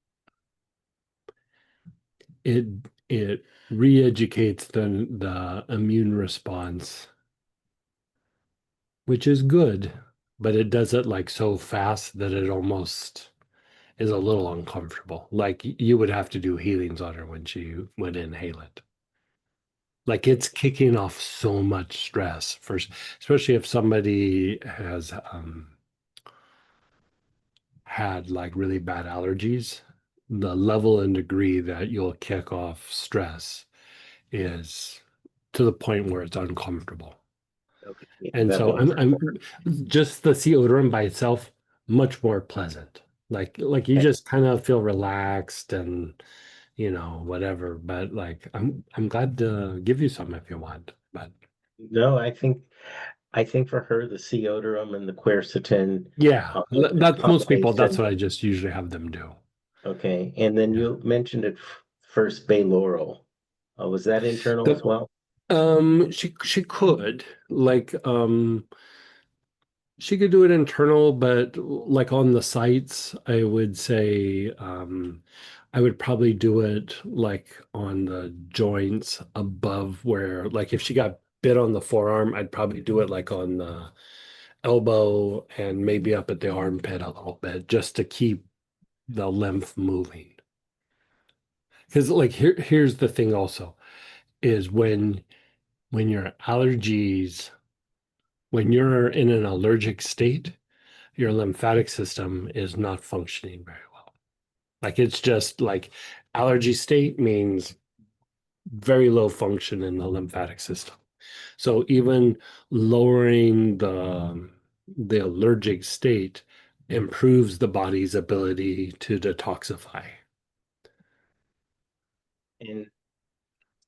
it re-educates the immune response, which is good, but it does it like so fast that it almost is a little uncomfortable. Like you would have to do healings on her when she would inhale it. Like it's kicking off so much stress first, especially if somebody has had like really bad allergies. The level and degree that you'll kick off stress is to the point where it's uncomfortable. Okay, yeah, And that so won't. I'm just the deodorant by itself much more pleasant. Like you Okay. just kind of feel relaxed and whatever. But like I'm glad to give you some if you want. But No, I think for her the Theodorum and the quercetin yeah, that's most people. That's combination. what I just usually have them do. Okay, and then Yeah. you mentioned it first, Bayloral. Was that internal as The well? she could she could do it internal, but like on the sites, I would say I would probably do it like on the joints above where, like if she got bit on the forearm, I'd probably do it like on the elbow and maybe up at the armpit a little bit just to keep the lymph moving. Because like here's the thing also is when your allergies, when you're in an allergic state, your lymphatic system is not functioning very well. Like it's just like allergy state means very low function in the lymphatic system. So even lowering the allergic state improves the body's ability to detoxify. And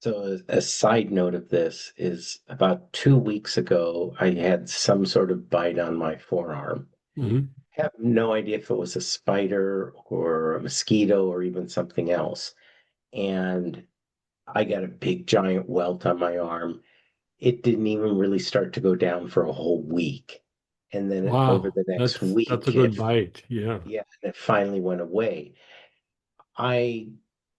so a side note of this is about 2 weeks ago, I had some sort of bite on my forearm. Mhm. Have no idea if it was a spider or a mosquito or even something else. And I got a big giant welt on my arm. It didn't even really start to go down for a whole week. And then over Wow, the next that's a week, good bite. Yeah. yeah, it finally went away. I,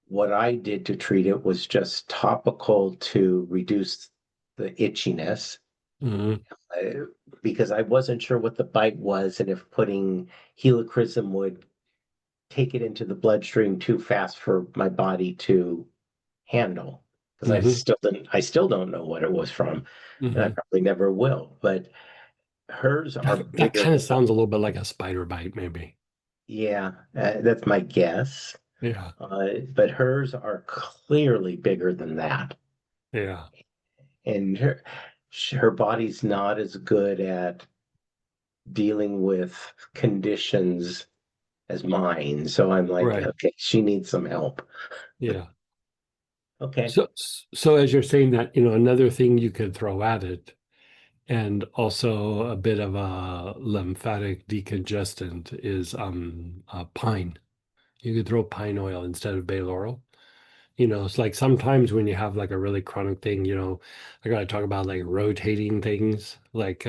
what I did to treat it was just topical to reduce the itchiness, Mhm. uh, because I wasn't sure what the bite was and if putting helichrysum would take it into the bloodstream too fast for my body to handle. Because Mhm. I still don't know what it was from, and I Mhm. probably never will. But hers are That bigger kind of than sounds a little bit like a spider bite, maybe. yeah, that's my guess. Yeah. But hers are clearly bigger than that. Yeah. And her body's not as good at dealing with conditions as mine. So I'm like, Right. okay, she needs some help. Yeah. Okay. So as you're saying that, another thing you could throw at it, and also a bit of a lymphatic decongestant is pine. You could throw pine oil instead of bay laurel. It's like sometimes when you have like a really chronic thing, I gotta talk about like rotating things, like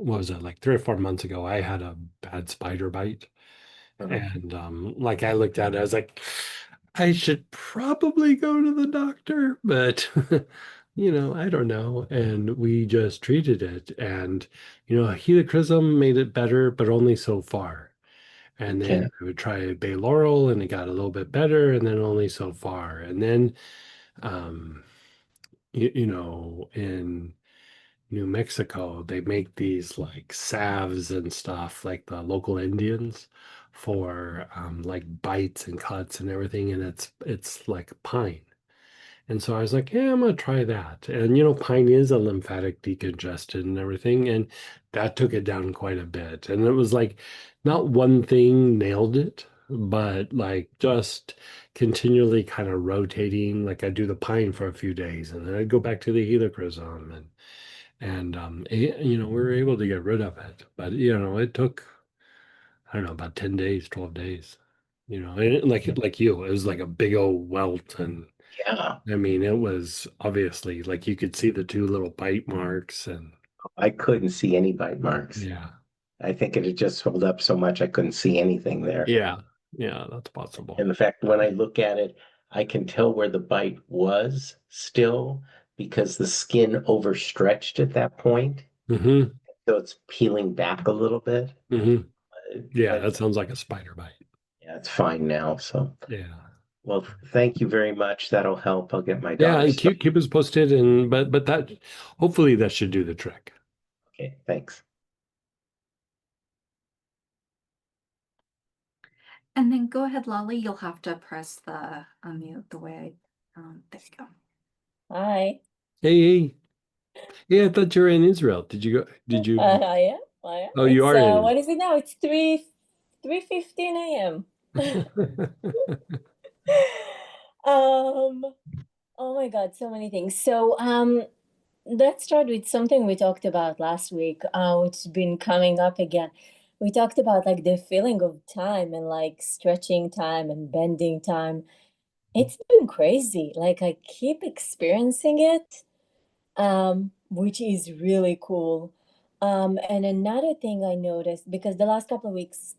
what was it, like 3 or 4 months ago, I had a bad spider bite. And like I looked at it, I was like, I should probably go to the doctor, but I don't know. And we just treated it. And helichrysum made it better, but only so far. And then Okay. I would try Bayloral and it got a little bit better, and then only so far. And then um in New Mexico, they make these like salves and stuff, like the local Indians, for like bites and cuts and everything, and it's like pine. And so I was like, yeah, I'm gonna try that. And pine is a lymphatic decongestant and everything, and that took it down quite a bit. And it was like not one thing nailed it, but like just continually kind of rotating. Like I'd do the pine for a few days, and then I'd go back to the helichrysum, and we were able to get rid of it. But it took, I don't know, about 10 days, 12 days. And like you, it was like a big old welt. And Yeah. I mean, it was obviously like you could see the two little bite marks. And I couldn't see any bite marks. yeah. I think it had just swelled up so much I couldn't see anything there. Yeah. Yeah, that's possible. And the fact when I look at it, I can tell where the bite was still because the skin overstretched at that point. Mm-hmm. So it's peeling back a little bit. Mm-hmm. Yeah, But that sounds like a spider bite. yeah, it's fine now. So, Yeah. well, thank you very much. That'll help. I'll get my Yeah, daughter and started. keep us posted, and but that hopefully that should do the trick. Okay, thanks. And then go ahead, Lolly. You'll have to press the unmute the way there you go. Hi. Hey. Yeah, I thought you were in Israel. Did you go? Did you? I am. I am. Oh, you It's are in. what is it now? It's 3:15 a.m. Oh my God, so many things. So let's start with something we talked about last week, which has been coming up again. We talked about like the feeling of time and like stretching time and bending time. It's been crazy. Like I keep experiencing it, which is really cool. And another thing I noticed, because the last couple of weeks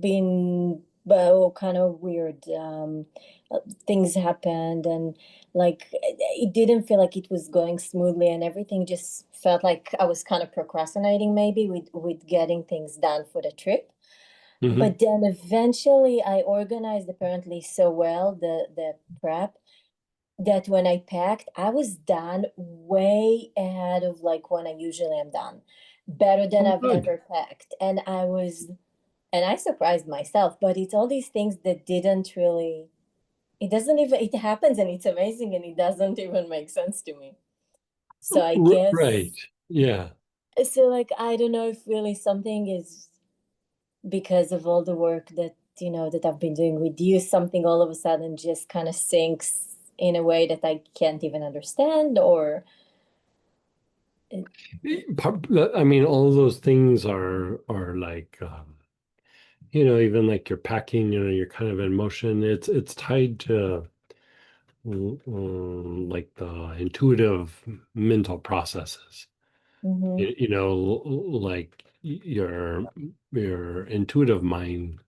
been kind of weird, things happened, and like it didn't feel like it was going smoothly, and everything just felt like I was kind of procrastinating maybe with getting things done for the trip. Mhm. But then eventually I organized apparently so well the prep that when I packed, I was done way ahead of like when I usually am done. Better than Oh, I've good. ever packed. And I surprised myself, but it's all these things that didn't really, it doesn't even, it happens and it's amazing and it doesn't even make sense to me. So I guess, Right. Yeah. so like, I don't know if really something is because of all the work that, that I've been doing with you, something all of a sudden just kind of sinks in a way that I can't even understand, or I mean, all of those things are like even like you're packing, you're kind of in motion. It's tied to like the intuitive mental processes. Mhm, Like your intuitive mind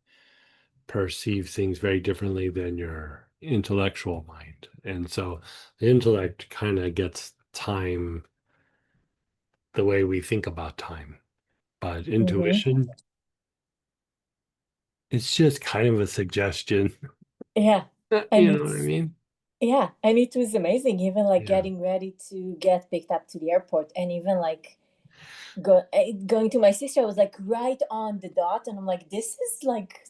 perceives things very differently than your intellectual mind. And so the intellect kind of gets time the way we think about time. But mhm. intuition, it's just kind of a suggestion. Yeah. And You know what I it's, mean? yeah, and it was amazing, even like Yeah. getting ready to get picked up to the airport, and even like going to my sister, I was like right on the dot, and I'm like, this is like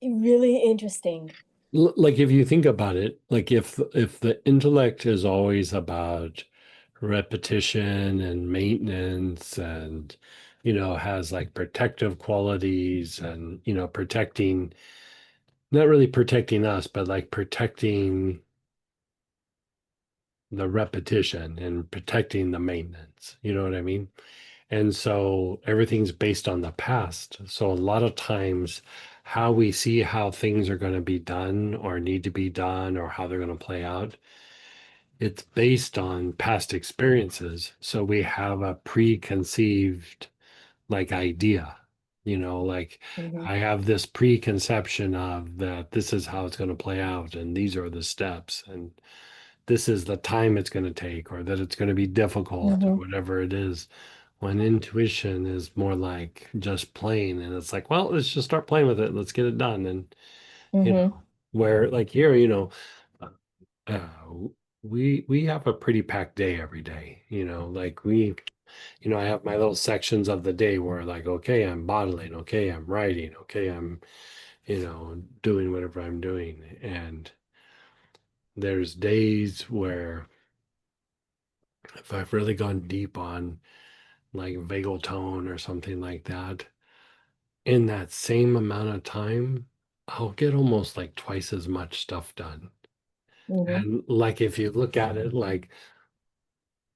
really interesting. Like if you think about it, like if the intellect is always about repetition and maintenance and has like protective qualities and protecting, not really protecting us, but like protecting the repetition and protecting the maintenance. You know what I mean? And so everything's based on the past. So a lot of times, how we see how things are going to be done or need to be done or how they're going to play out it's based on past experiences. So we have a preconceived like idea, like Mm-hmm. I have this preconception of that this is how it's going to play out, and these are the steps, and this is the time it's going to take, or that it's going to be difficult, or Mm-hmm. whatever it is. When intuition is more like just playing, and it's like, well, let's just start playing with it. Let's get it done. And, Mm-hmm. where like here, uh, we have a pretty packed day every day, like I have my little sections of the day where like, okay, I'm bottling, okay, I'm writing, okay, I'm, doing whatever I'm doing. And there's days where if I've really gone deep on like vagal tone or something like that, in that same amount of time, I'll get almost like twice as much stuff done. Mm-hmm. And like if you look at it, like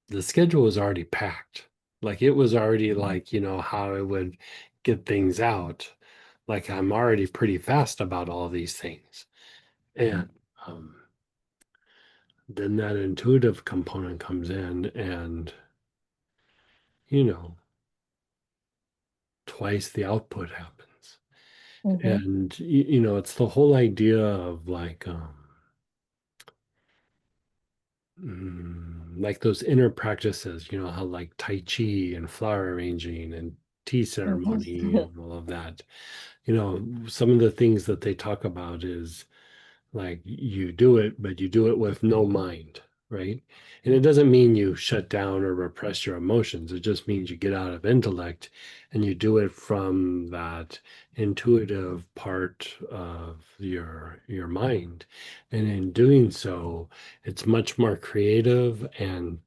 the schedule was already packed. Like it was already like, how I would get things out. Like I'm already pretty fast about all these things. And then that intuitive component comes in, and, you know, twice the output happens. Mm-hmm. And, it's the whole idea of like those inner practices, how like Tai Chi and flower arranging and tea ceremony Mm-hmm. and all of that. Some of the things that they talk about is like you do it, but you do it with no mind, right? And it doesn't mean you shut down or repress your emotions. It just means you get out of intellect and you do it from that intuitive part of your mind. And in doing so, it's much more creative, and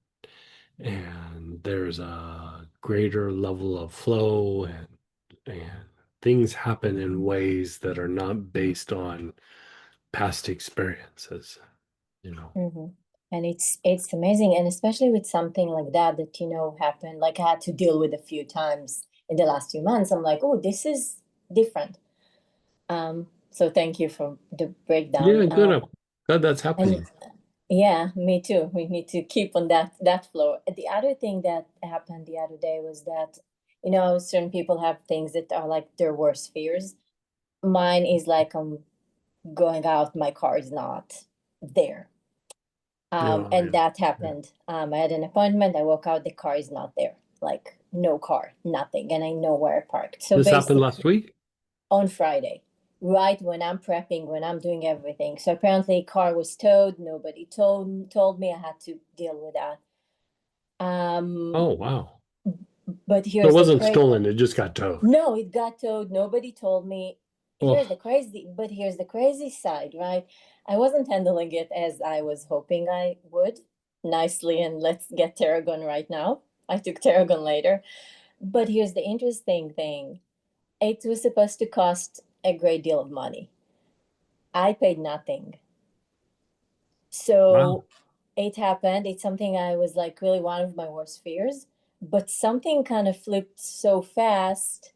there's a greater level of flow, and things happen in ways that are not based on past experiences, you know. Mm-hmm. And it's amazing, and especially with something like that happened, like I had to deal with a few times in the last few months. I'm like, oh, this is different. So thank you for the breakdown. Yeah, good. I'm glad that's And happening. yeah, me too. We need to keep on that flow. The other thing that happened the other day was that, certain people have things that are like their worst fears. Mine is like I'm going out, my car is not there. Oh, And yeah. that Yeah. happened. I had an appointment, I woke out, the car is not there. Like no car, nothing. And I know where I parked. So This happened basically last week? on Friday, right when I'm prepping, when I'm doing everything. So apparently car was towed. Nobody told me. I had to deal with that. Oh, wow. But So it here's the wasn't crazy. stolen, it just got towed. No, it got towed. Nobody told me. Oh, Here's the crazy side, right? I wasn't handling it as I was hoping I would, nicely, and let's get Tarragon right now. I took Tarragon later. But here's the interesting thing. It was supposed to cost a great deal of money. I paid nothing. wow. So it happened. It's something I was like really one of my worst fears, but something kind of flipped so fast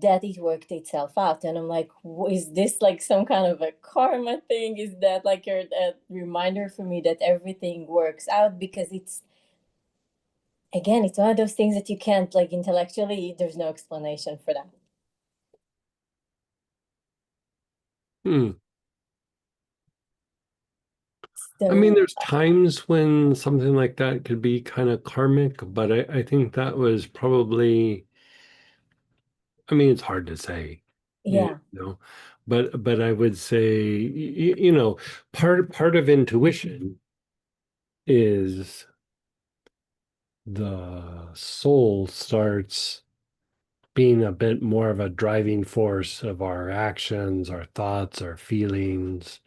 that it worked itself out. And I'm like, is this like some kind of a karma thing? Is that like a reminder for me that everything works out? Because it's one of those things that you can't, like, intellectually, there's no explanation for that. Hmm. I mean, So, there's times when something like that could be kind of karmic, but I think that was probably, I mean, it's hard to say, yeah. but I would say, part of intuition is the soul starts being a bit more of a driving force of our actions, our thoughts, our feelings.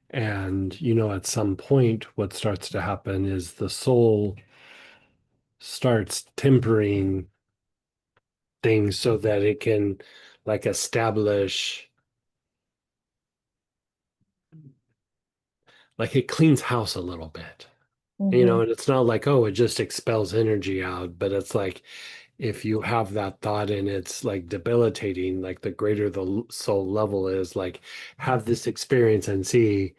And, at some point, what starts to happen is the soul starts tempering things so that it can like establish, like it cleans house a little bit. Mm-hmm. And it's not like, oh, it just expels energy out, but it's like if you have that thought and it's like debilitating, like the greater the soul level is, like have this experience and see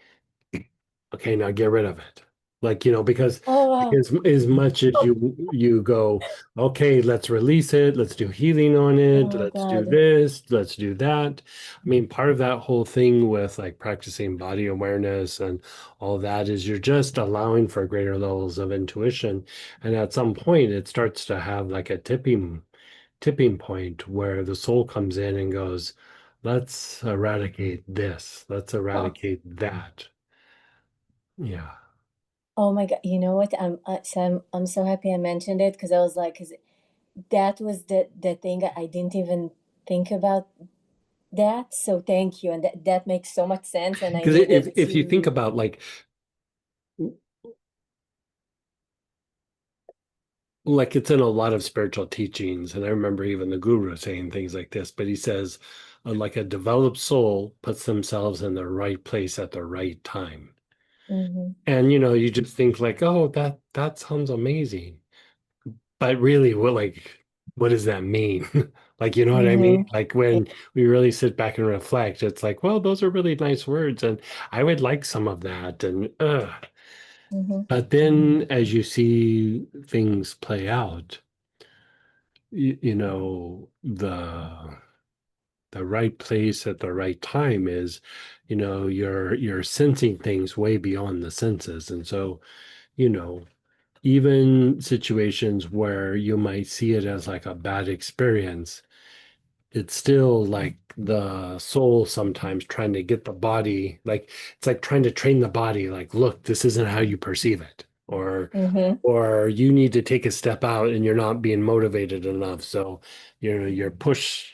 Okay, now get rid of it. Like, because Oh wow. as much as you go, okay, let's release it, let's do healing on it, Oh let's do God. this, let's do that. I mean, part of that whole thing with like practicing body awareness and all that is you're just allowing for greater levels of intuition. And at some point it starts to have like a tipping point where the soul comes in and goes, let's eradicate this, let's Huh. eradicate that. Yeah. Oh my God. You know what? I'm so happy I mentioned it because I was like, because that was the thing I didn't even think about that. So thank you, and that makes so much sense. And I Because needed if you think to. about like it's in a lot of spiritual teachings, and I remember even the guru saying things like this, but he says like a developed soul puts themselves in the right place at the right time. Mhm. And you just think like, oh, that sounds amazing. But really, what does that mean? Like, you know what I mean? Mhm. Like Yeah. when we really sit back and reflect, it's like, well, those are really nice words, and I would like some of that. And Mhm. but then as you see things play out, the right place at the right time is, you're sensing things way beyond the senses. And so, you know, even situations where you might see it as like a bad experience, it's still like the soul sometimes trying to get the body, like it's like trying to train the body, like, look, this isn't how you perceive it, or Mhm. or you need to take a step out and you're not being motivated enough. So, you're push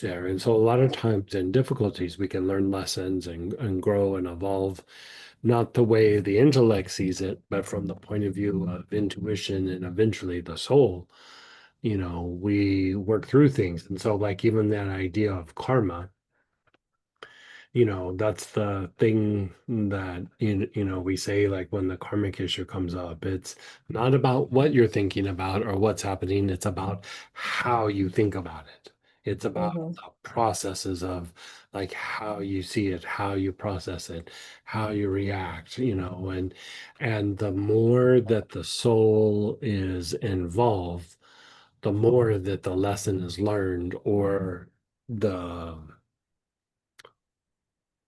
there. And so a lot of times in difficulties, we can learn lessons and grow and evolve, not the way the intellect sees it, but from the point of view of intuition and eventually the soul. We work through things. And so, like, even that idea of karma, that's the thing that we say, like, when the karmic issue comes up, it's not about what you're thinking about or what's happening, it's about how you think about it. It's about Mhm. the processes of like how you see it, how you process it, how you react, and the more that the soul is involved, the more that the lesson is learned, or the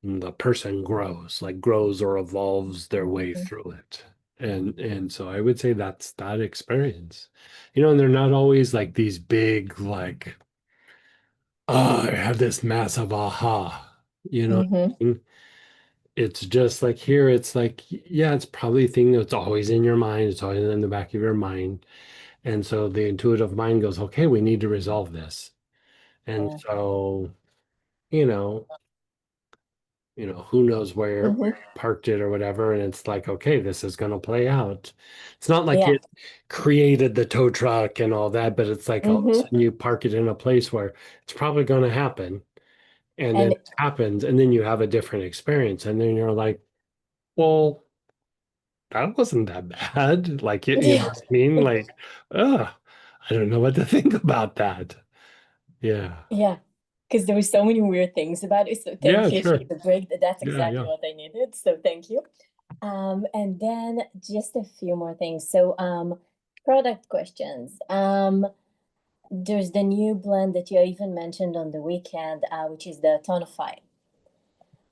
the person grows or evolves their way Mhm. through it. And so I would say that's that experience. And they're not always like these big, like, oh, I have this massive aha. You know what Mhm. I mean? It's just like here, it's like, yeah, it's probably a thing that's always in your mind, it's always in the back of your mind. And so the intuitive mind goes, okay, we need to resolve this. And Yeah. so, you know, who knows where Mhm. you parked it or whatever. And it's like, okay, this is going to play out. It's not like Yeah. it created the tow truck and all that, but it's like all of a Mhm. sudden you park it in a place where it's probably going to happen. And then And it happens, and then you have a different experience. And then you're like, well, that wasn't that bad. Like, you know yeah. what I mean? Like, I don't know what to think about that. Yeah. Yeah. Because there were so many weird things about it. So Yeah, thank you for sure. the break. That's Yeah, exactly yeah. what I needed. So thank you. And then just a few more things. So product questions. There's the new blend that you even mentioned on the weekend, which is the Tonify.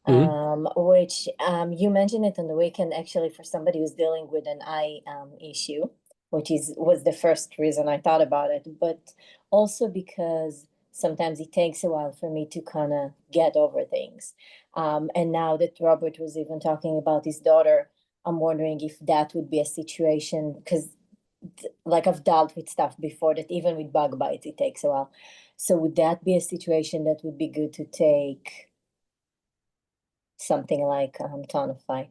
Mhm. Which you mentioned it on the weekend actually for somebody who's dealing with an eye issue, which was the first reason I thought about it, but also because sometimes it takes a while for me to kind of get over things. And now that Robert was even talking about his daughter, I'm wondering if that would be a situation because like I've dealt with stuff before that even with bug bites it takes a while. So would that be a situation that would be good to take something like Tonify?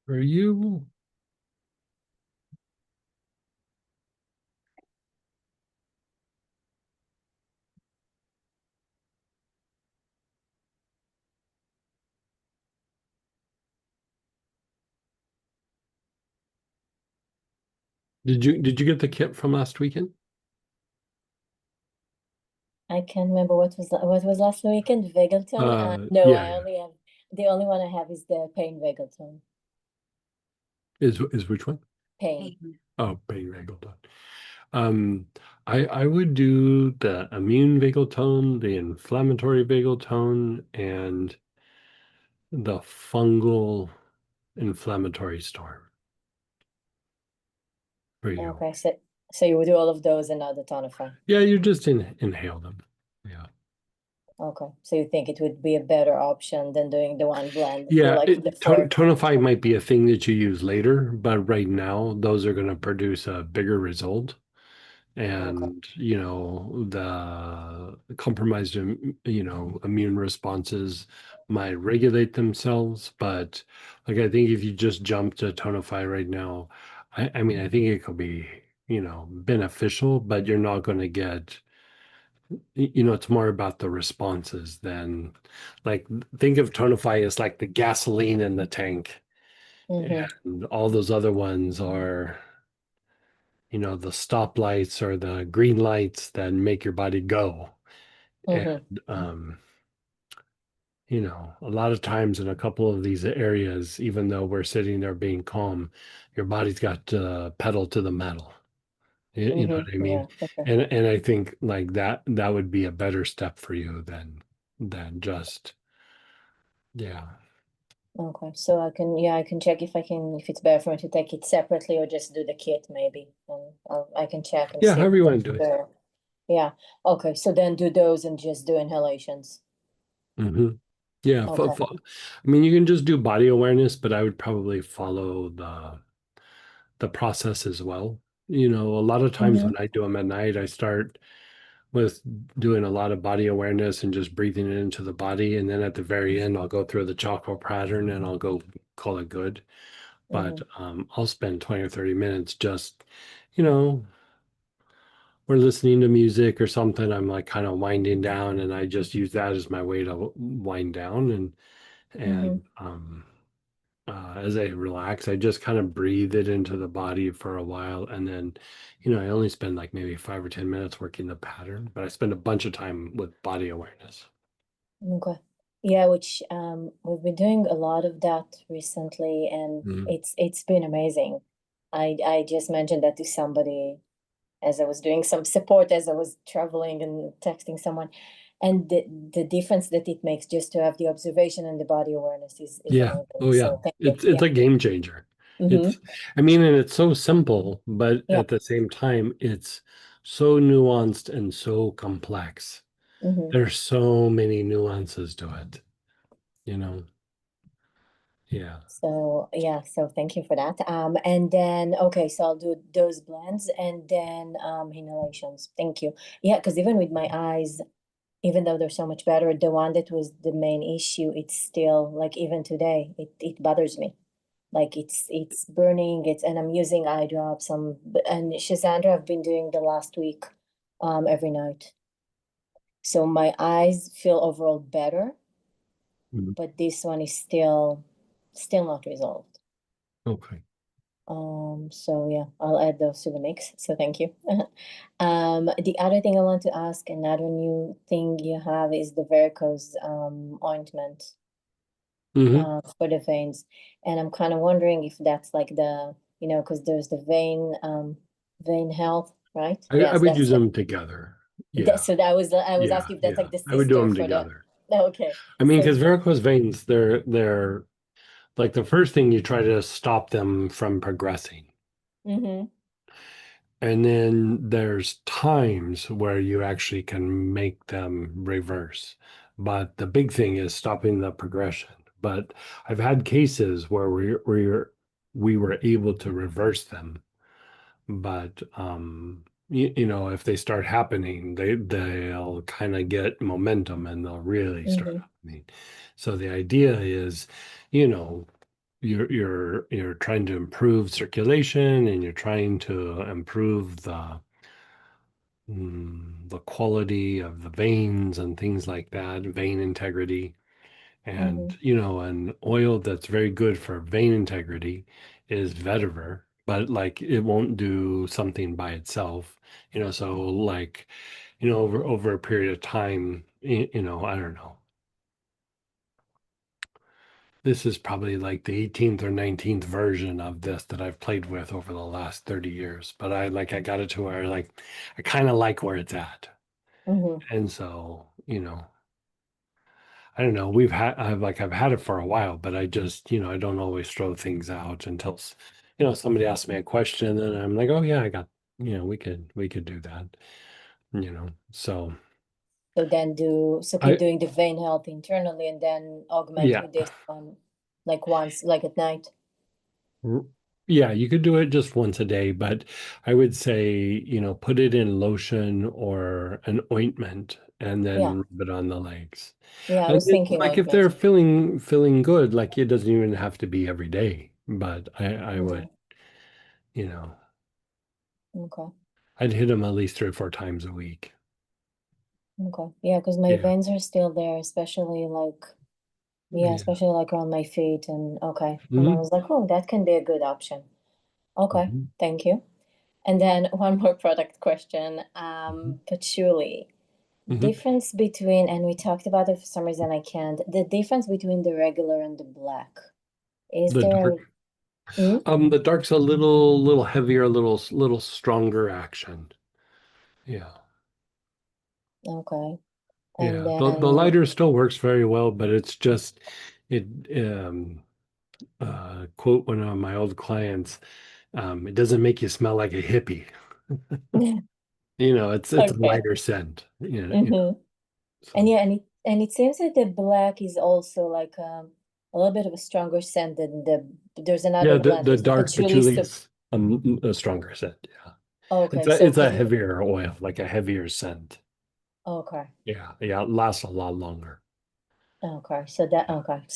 Are you? Did you get the kit from last weekend? I can't remember what was last weekend. Vagal tone? No, Yeah, I yeah. only have the only one I have is the pain vagal tone. Is which one? Pain. Pain. Oh, pain vagal tone. Um, I would do the immune vagal tone, the inflammatory vagal tone, and the fungal inflammatory storm for you. Okay, so you would do all of those and not the tonify. Yeah, you just inhale them. Yeah. Okay, so you think it would be a better option than doing the one blend for Yeah, like the first. Tonify might be a thing that you use later, but right now those are going to produce a bigger result. Okay. And, the compromised, immune responses might regulate themselves. But like, I think if you just jump to Tonify right now, I mean, I think it could be, beneficial, but you're not going to get, it's more about the responses than like, think of Tonify as like the gasoline in the tank. Mm-hmm. And all those other ones are, the stoplights or the green lights that make your body go. And, Mm-hmm. um, a lot of times in a couple of these areas, even though we're sitting there being calm, your body's got to pedal to the metal. You know what I Mm-hmm. Yeah, mean? for sure. And I think like that would be a better step for you than just, yeah. Okay, so I can check if it's better for me to take it separately or just do the kit maybe, and I can check and Yeah, see if however you want that's to do it. better. Yeah. Okay, so then do those and just do inhalations. Hmm. Yeah, Okay. I mean, you can just do body awareness, but I would probably follow the process as well. A lot of times Mm-hmm. when I do them at night, I start with doing a lot of body awareness and just breathing it into the body. And then at the very end, I'll go through the chakra pattern and I'll go call it good. But Mm-hmm. I'll spend 20 or 30 minutes just, you know, we're listening to music or something. I'm like kind of winding down and I just use that as my way to wind down Mm-hmm. and as I relax, I just kind of breathe it into the body for a while. And then, I only spend like maybe 5 or 10 minutes working the pattern, but I spend a bunch of time with body awareness. Okay. Yeah, which we've been doing a lot of that recently, and Mhm. it's been amazing. I just mentioned that to somebody as I was doing some support as I was traveling and texting someone, and the difference that it makes just to have the observation and the body awareness is Yeah. amazing. Oh, yeah. So thank you. It's Yeah. a game changer. Mm-hmm. It's, I mean, and it's so simple, but Yeah. at the same time, it's so nuanced and so complex. Mm-hmm. There's so many nuances to it, you know? Yeah. So yeah, so thank you for that. And then okay, so I'll do those blends and then inhalations. Thank you. Yeah, because even with my eyes, even though they're so much better, the one that was the main issue, it's still like even today, it bothers me. Like it's burning, and I'm using eye drops. And Shazandra I've been doing the last week, every night. So my eyes feel overall better, Mhm. but this one is still not resolved. Okay. So yeah, I'll add those to the mix. So thank you. The other thing I want to ask, another new thing you have is the varicose ointment Hmm. for the veins. And I'm kind of wondering if that's like because there's the vein health, right? I Yes, would use that's them together. Yeah. so I was Yeah. asking if that's Yeah. like the I would do sister them for the together. okay. I mean, So because varicose veins, they're like the first thing you try to stop them from progressing. mm-hmm, And then there's times where you actually can make them reverse. But the big thing is stopping the progression. But I've had cases where we were able to reverse them. But if they start happening, they'll kind of get momentum and they'll really start mm-hmm, happening. So the idea is, you know, you're trying to improve circulation and you're trying to improve the quality of the veins and things like that, vein integrity. mm-hmm, And an oil that's very good for vein integrity is vetiver, but like it won't do something by itself. So like over a period of time, I don't know. This is probably like the 18th or 19th version of this that I've played with over the last 30 years. But I got it to where like I kind of like where it's at. Mm-hmm. And so, I don't know. I've had it for a while, but I just, I don't always throw things out until, somebody asks me a question and I'm like, oh yeah, I got, we could do that, so Keep I, doing the vein health internally and then augment yeah. with this one, like once, like at night. R- Yeah, you could do it just once a day, but I would say, put it in lotion or an ointment and Yeah. then rub it on the legs. Yeah, I And was then, thinking like if they're ointment. feeling good, like it doesn't even have to be every day, but I would, Okay. you know, Okay. I'd hit them at least 3 or 4 times a week. Okay. Yeah, because my Yeah. veins are still there, especially like, yeah, Yeah. especially like around my feet. And okay. And I Mhm. was like, oh, that can be a good option. Okay. Mhm. Thank you. And then one more product question. Mhm. Patchouli. Mhm. Difference between, and we talked about it for some reason I can't, the difference between the regular and the black. Is The there, dark, mm? the dark's a little heavier, little stronger action. Yeah. Okay. And Yeah, the then, lighter still works very well, but it's just it quote one of my old clients, it doesn't make you smell like a hippie. It's a okay. lighter scent. Mm-hmm. And So yeah, and it seems that the black is also like a little bit of a stronger scent than there's another yeah, the blend. the There's the dark patchouli soup. patchouli's a stronger scent. Yeah. It's Okay, a so it's a because heavier oil, like a heavier scent. okay. Yeah, it lasts a lot longer. Okay, so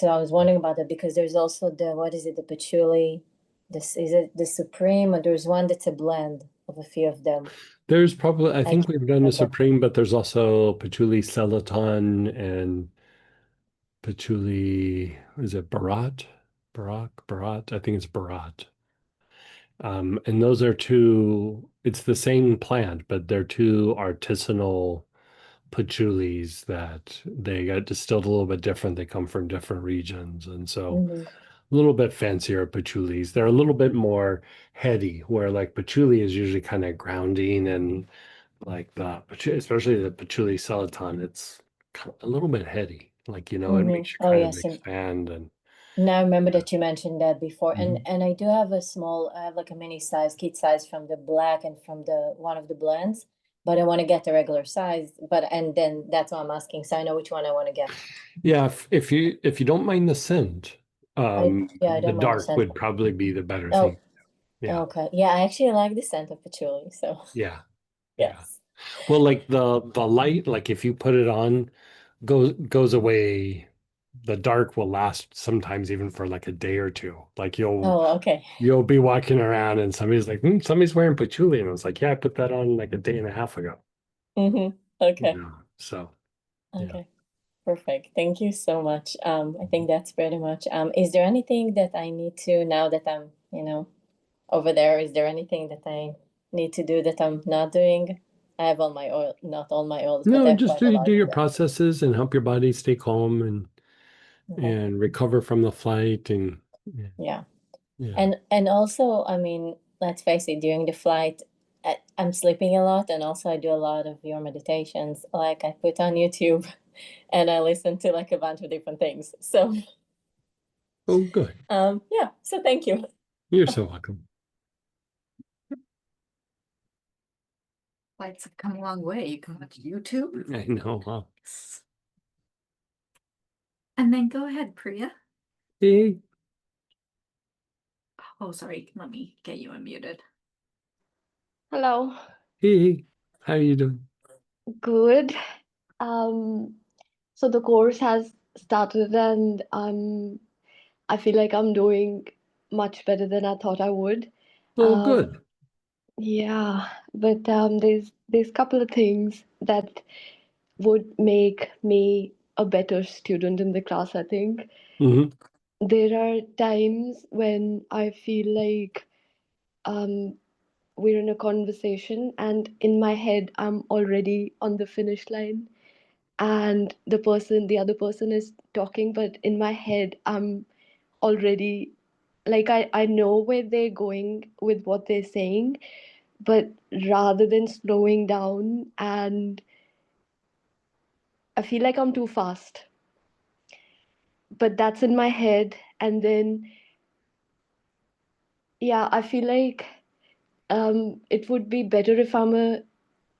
I was wondering about that because there's also the what is it, the patchouli, this is it the Supreme, or there's one that's a blend of a few of them. There's probably I I think can't we've done the remember. Supreme, but there's also patchouli celatine and patchouli, is it Barat? I think it's Barat. And those are two, it's the same plant, but they're two artisanal patchoulis that they got distilled a little bit different. They come from different regions. And so Hmm. a little bit fancier patchoulis. They're a little bit more heady, where like patchouli is usually kind of grounding and like especially the patchouli celatine, it's a little bit heady. Like, it Hmm. makes you Oh kind of yes, and expand and now I remember that you mentioned that before, and Mhm. and I do have I have like a mini size, kid size from the black and from the one of the blends, but I want to get the regular size. And then that's why I'm asking, so I know which one I want to get. Yeah, if you don't mind the scent, Yeah, I the don't mind the dark scent. would probably be the better thing. Oh, Yeah, okay. Yeah, I actually like the scent of patchouli, so yeah, yeah. yes. Well, like the light, like if you put it on, goes away. The dark will last sometimes even for like a day or two. Like Oh, okay. you'll be walking around and somebody's like, somebody's wearing patchouli, and I was like, yeah, I put that on like a day and a half ago. Mm-hmm. Okay. So yeah. Okay. Perfect. Thank you so much. I think that's pretty much. Is there anything that I need to now that I'm, over there? Is there anything that I need to do that I'm not doing? I have all my oil, not all my oils, but I No, have just quite a do lot of your them. processes and help your body stay calm and Okay. recover from the flight and Yeah. yeah. And also, I mean, let's face it, during the flight, I'm sleeping a lot, and also I do a lot of your meditations. Like I put on YouTube and I listen to like a bunch of different things. So, Oh, good. yeah. So thank you. You're so welcome. Lights have come a long way. You can watch YouTube. I know. Huh? And then go ahead, Priya. Hey, Oh, sorry. Let me get you unmuted. Hello. hey, how you doing? Good. Um, so the course has started and I feel like I'm doing much better than I thought I would. Oh, Um, good. yeah, but there's a couple of things that would make me a better student in the class, I think. Hmm. There are times when I feel like um we're in a conversation, and in my head, I'm already on the finish line, and the other person is talking, but in my head, I'm already like I know where they're going with what they're saying, but rather than slowing down, and I feel like I'm too fast, but that's in my head. And then, yeah, I feel like it would be better if I'm a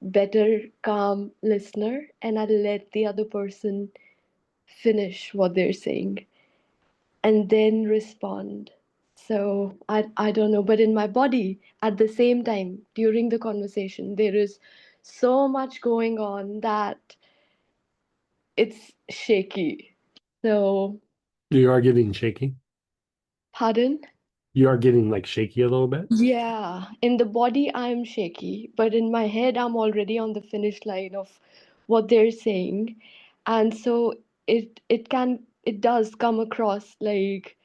better calm listener and I let the other person finish what they're saying and then respond. So I don't know, but in my body at the same time during the conversation, there is so much going on that it's shaky. So, You are getting shaky. pardon? You are getting like shaky a little bit. Yeah, in the body I'm shaky, but in my head I'm already on the finish line of what they're saying. And so it does come across like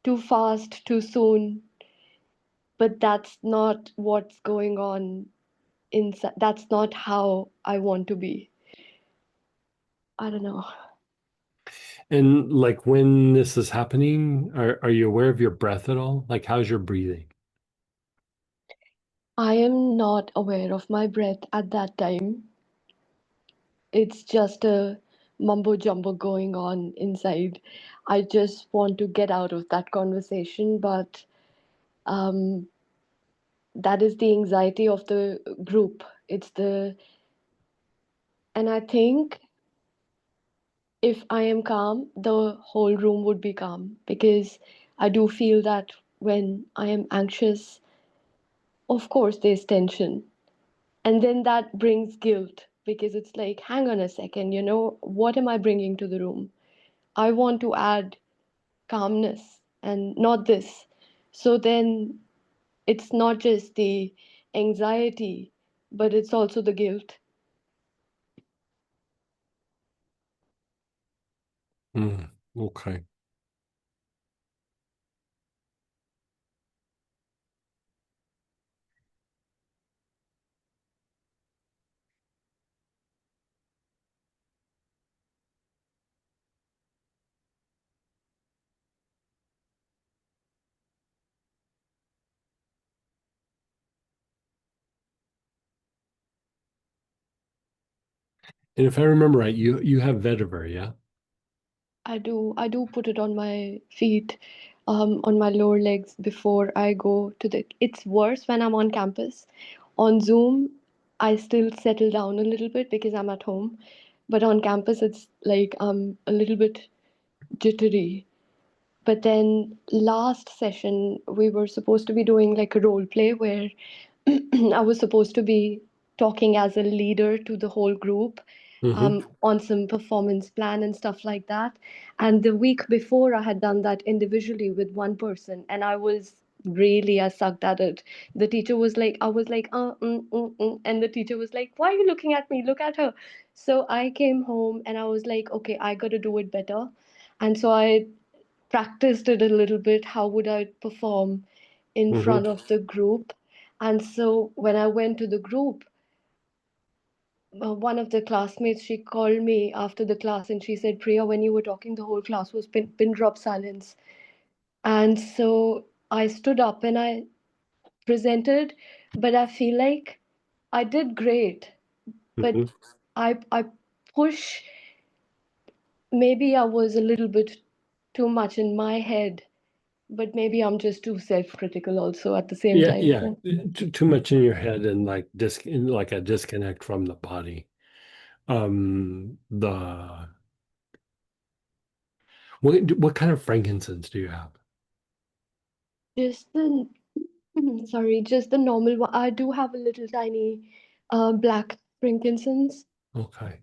too fast, too soon, but that's not what's going on inside. That's not how I want to be. I don't know. And like when this is happening, are you aware of your breath at all? Like how's your breathing? I am not aware of my breath at that time. It's just a mumbo jumbo going on inside. I just want to get out of that conversation, but um, that is the anxiety of the group. And I think if I am calm, the whole room would be calm because I do feel that when I am anxious, of course, there's tension. And then that brings guilt because it's like, hang on a second, what am I bringing to the room? I want to add calmness and not this. So then it's not just the anxiety, but it's also the guilt. Mm, okay. And if I remember right, you have vetiver, yeah? I do put it on my feet, on my lower legs before I go to the. It's worse when I'm on campus. On Zoom, I still settle down a little bit because I'm at home, but on campus, it's like I'm a little bit jittery. But then last session, we were supposed to be doing like a role play where I was supposed to be talking as a leader to the whole group Mm-hmm. on some performance plan and stuff like that. And the week before, I had done that individually with one person, and I sucked at it. The teacher was like, I was like, and the teacher was like, why are you looking at me? Look at her. So I came home and I was like, okay, I got to do it better. And so I practiced it a little bit. How would I perform in Mm-hmm. front of the group? And so when I went to the group, one of the classmates, she called me after the class and she said, Priya, when you were talking, the whole class was pin drop silence. And so I stood up and I presented, but I feel like I did great. Mm-hmm. But I push, maybe I was a little bit too much in my head, but maybe I'm just too self-critical also at the same Yeah, time. yeah. So Too much in your head and like like a disconnect from the body. The what kind of frankincense do you have? just the sorry, just the normal one. I do have a little tiny black frankincense. Okay.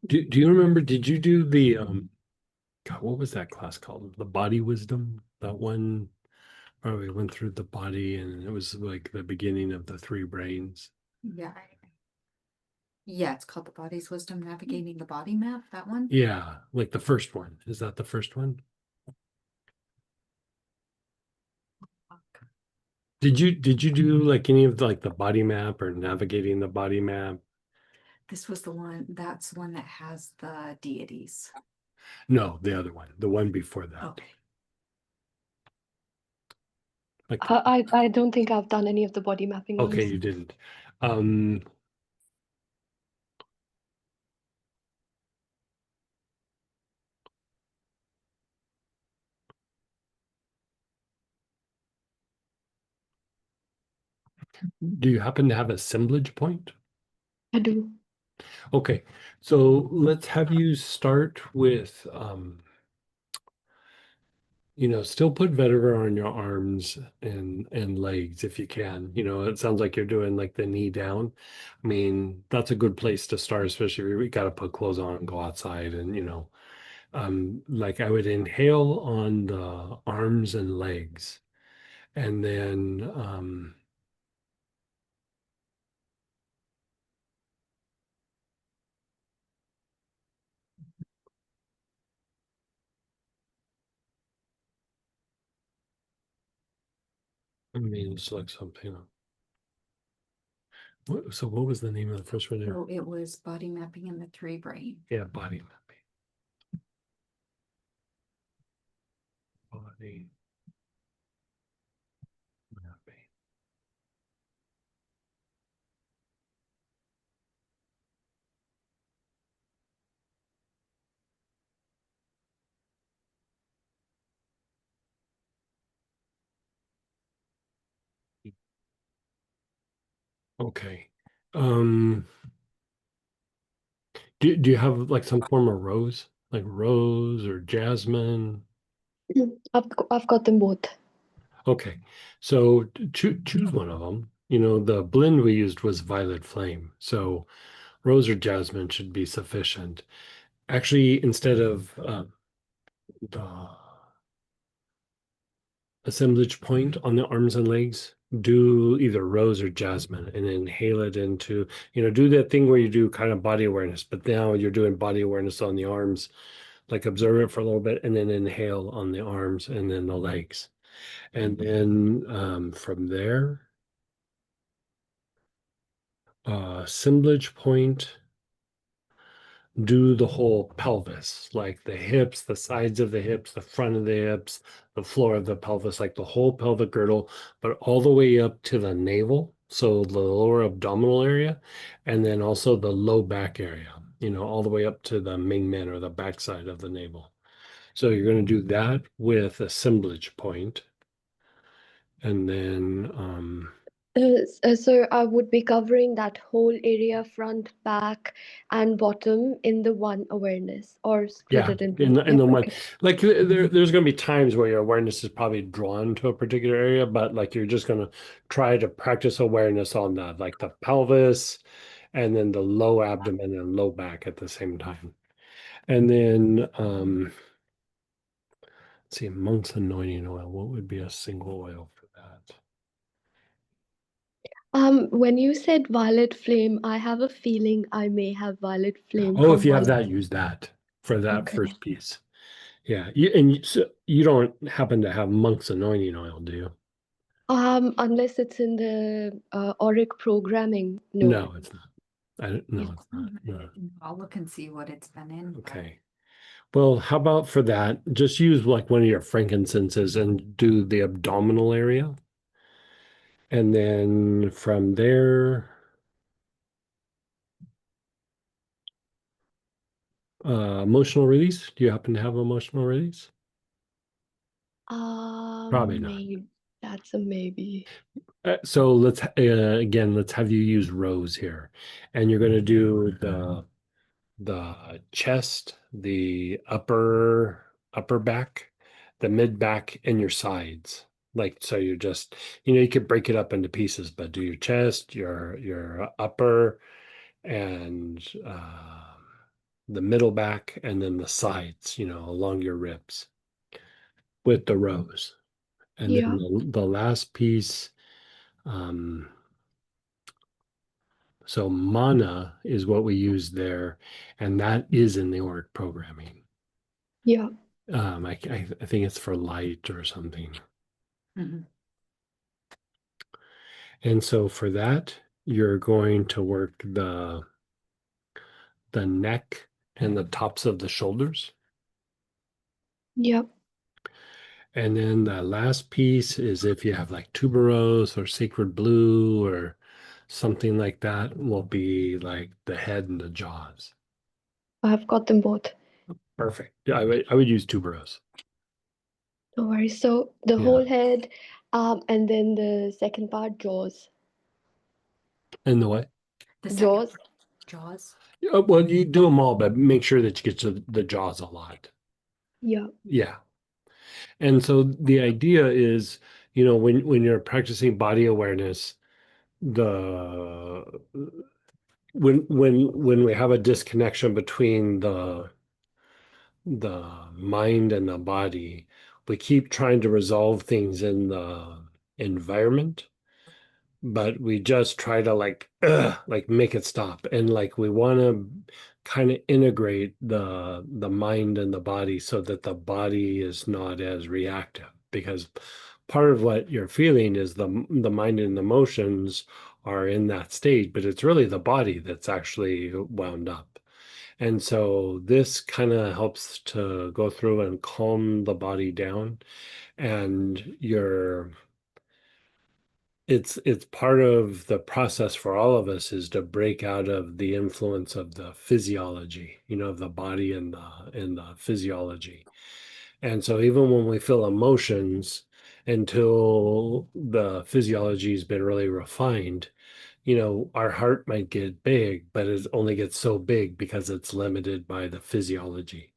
Do you remember, did you do the God, what was that class called? The body wisdom? That one where we went through the body and it was like the beginning of the three brains. Yeah, Yeah, it's called The Body's Wisdom Navigating the Body Map, that one. Yeah, like the first one. Is that the first one? Did you do like any of like the body map or navigating the body map? This was that's the one that has the deities. No, the other one, the one before that. Okay. Like, I don't think I've done any of the body mapping okay, ones. you didn't. Um, do you happen to have assemblage point? I do. Okay, so let's have you start with still put vetiver on your arms and legs if you can. It sounds like you're doing like the knee down. I mean, that's a good place to start, especially if we got to put clothes on and go outside. And like I would inhale on the arms and legs, and then let me select something. So what was the name of the first one there? So it was body mapping in the 3 brain. Yeah, body mapping. Body mapping. Okay. Um, do you have like some form of rose, like rose or jasmine? I've got them both. Okay, so choose one of them. The blend we used was violet flame, so rose or jasmine should be sufficient. Actually, instead of the assemblage point on the arms and legs, do either rose or jasmine and inhale it into, do that thing where you do kind of body awareness, but now you're doing body awareness on the arms, like observe it for a little bit and then inhale on the arms and then the legs. And then from there, assemblage point, do the whole pelvis, like the hips, the sides of the hips, the front of the hips, the floor of the pelvis, like the whole pelvic girdle, but all the way up to the navel, so the lower abdominal area, and then also the low back area, all the way up to the main or the backside of the navel. So you're going to do that with assemblage point, and then So I would be covering that whole area, front, back, and bottom in the one awareness, or split yeah, it into. in Yeah, the one, okay. like there's going to be times where your awareness is probably drawn to a particular area, but like you're just going to try to practice awareness on that, like the pelvis, and then the low abdomen and low back at the same time. And then let's see, monk's anointing oil. What would be a single oil for that? When you said violet flame, I have a feeling I may have violet flame Oh, if from you have one. that, use that for that Okay. first piece. Yeah, so you don't happen to have monk's anointing oil, do you? Unless it's in the Auric programming. No. No, it's not. I don't know. It's not. No. I'll look and see what it's been in. but- Okay. Well, how about for that? Just use like one of your frankincenses and do the abdominal area. And then from there, emotional release. Do you happen to have emotional release? Probably not. Maybe that's a maybe. So let's again, let's have you use rose here. And you're going to do the chest, the upper back, the mid back, and your sides. Like so, you're just you could break it up into pieces, but do your chest, your upper, and the middle back, and then the sides. Along your ribs with the rose, and then Yeah. the last piece. Um, So mana is what we use there, and that is in the Auric programming. Yeah. I think it's for light or something. Mhm. And so for that, you're going to work the neck and the tops of the shoulders. Yeah. And then the last piece is if you have like tuberose or sacred blue or something like that, will be like the head and the jaws. I've got them both. Perfect. Yeah, I would use tuberose. No worries. So the Yeah. whole head, and then the second part, jaws. And the what? The second Jaws. part, jaws. Well, you do them all, but make sure that you get to the jaws a lot. Yeah. Yeah. And so the idea is, when you're practicing body awareness, the when we have a disconnection between the mind and the body, we keep trying to resolve things in the environment, but we just try to like make it stop. And like we want to kind of integrate the mind and the body so that the body is not as reactive, because part of what you're feeling is the mind and emotions are in that state, but it's really the body that's actually wound up. And so this kind of helps to go through and calm the body down. And it's part of the process for all of us is to break out of the influence of the physiology, of the body and the physiology. And so even when we feel emotions, until the physiology has been really refined, our heart might get big, but it only gets so big because it's limited by the physiology.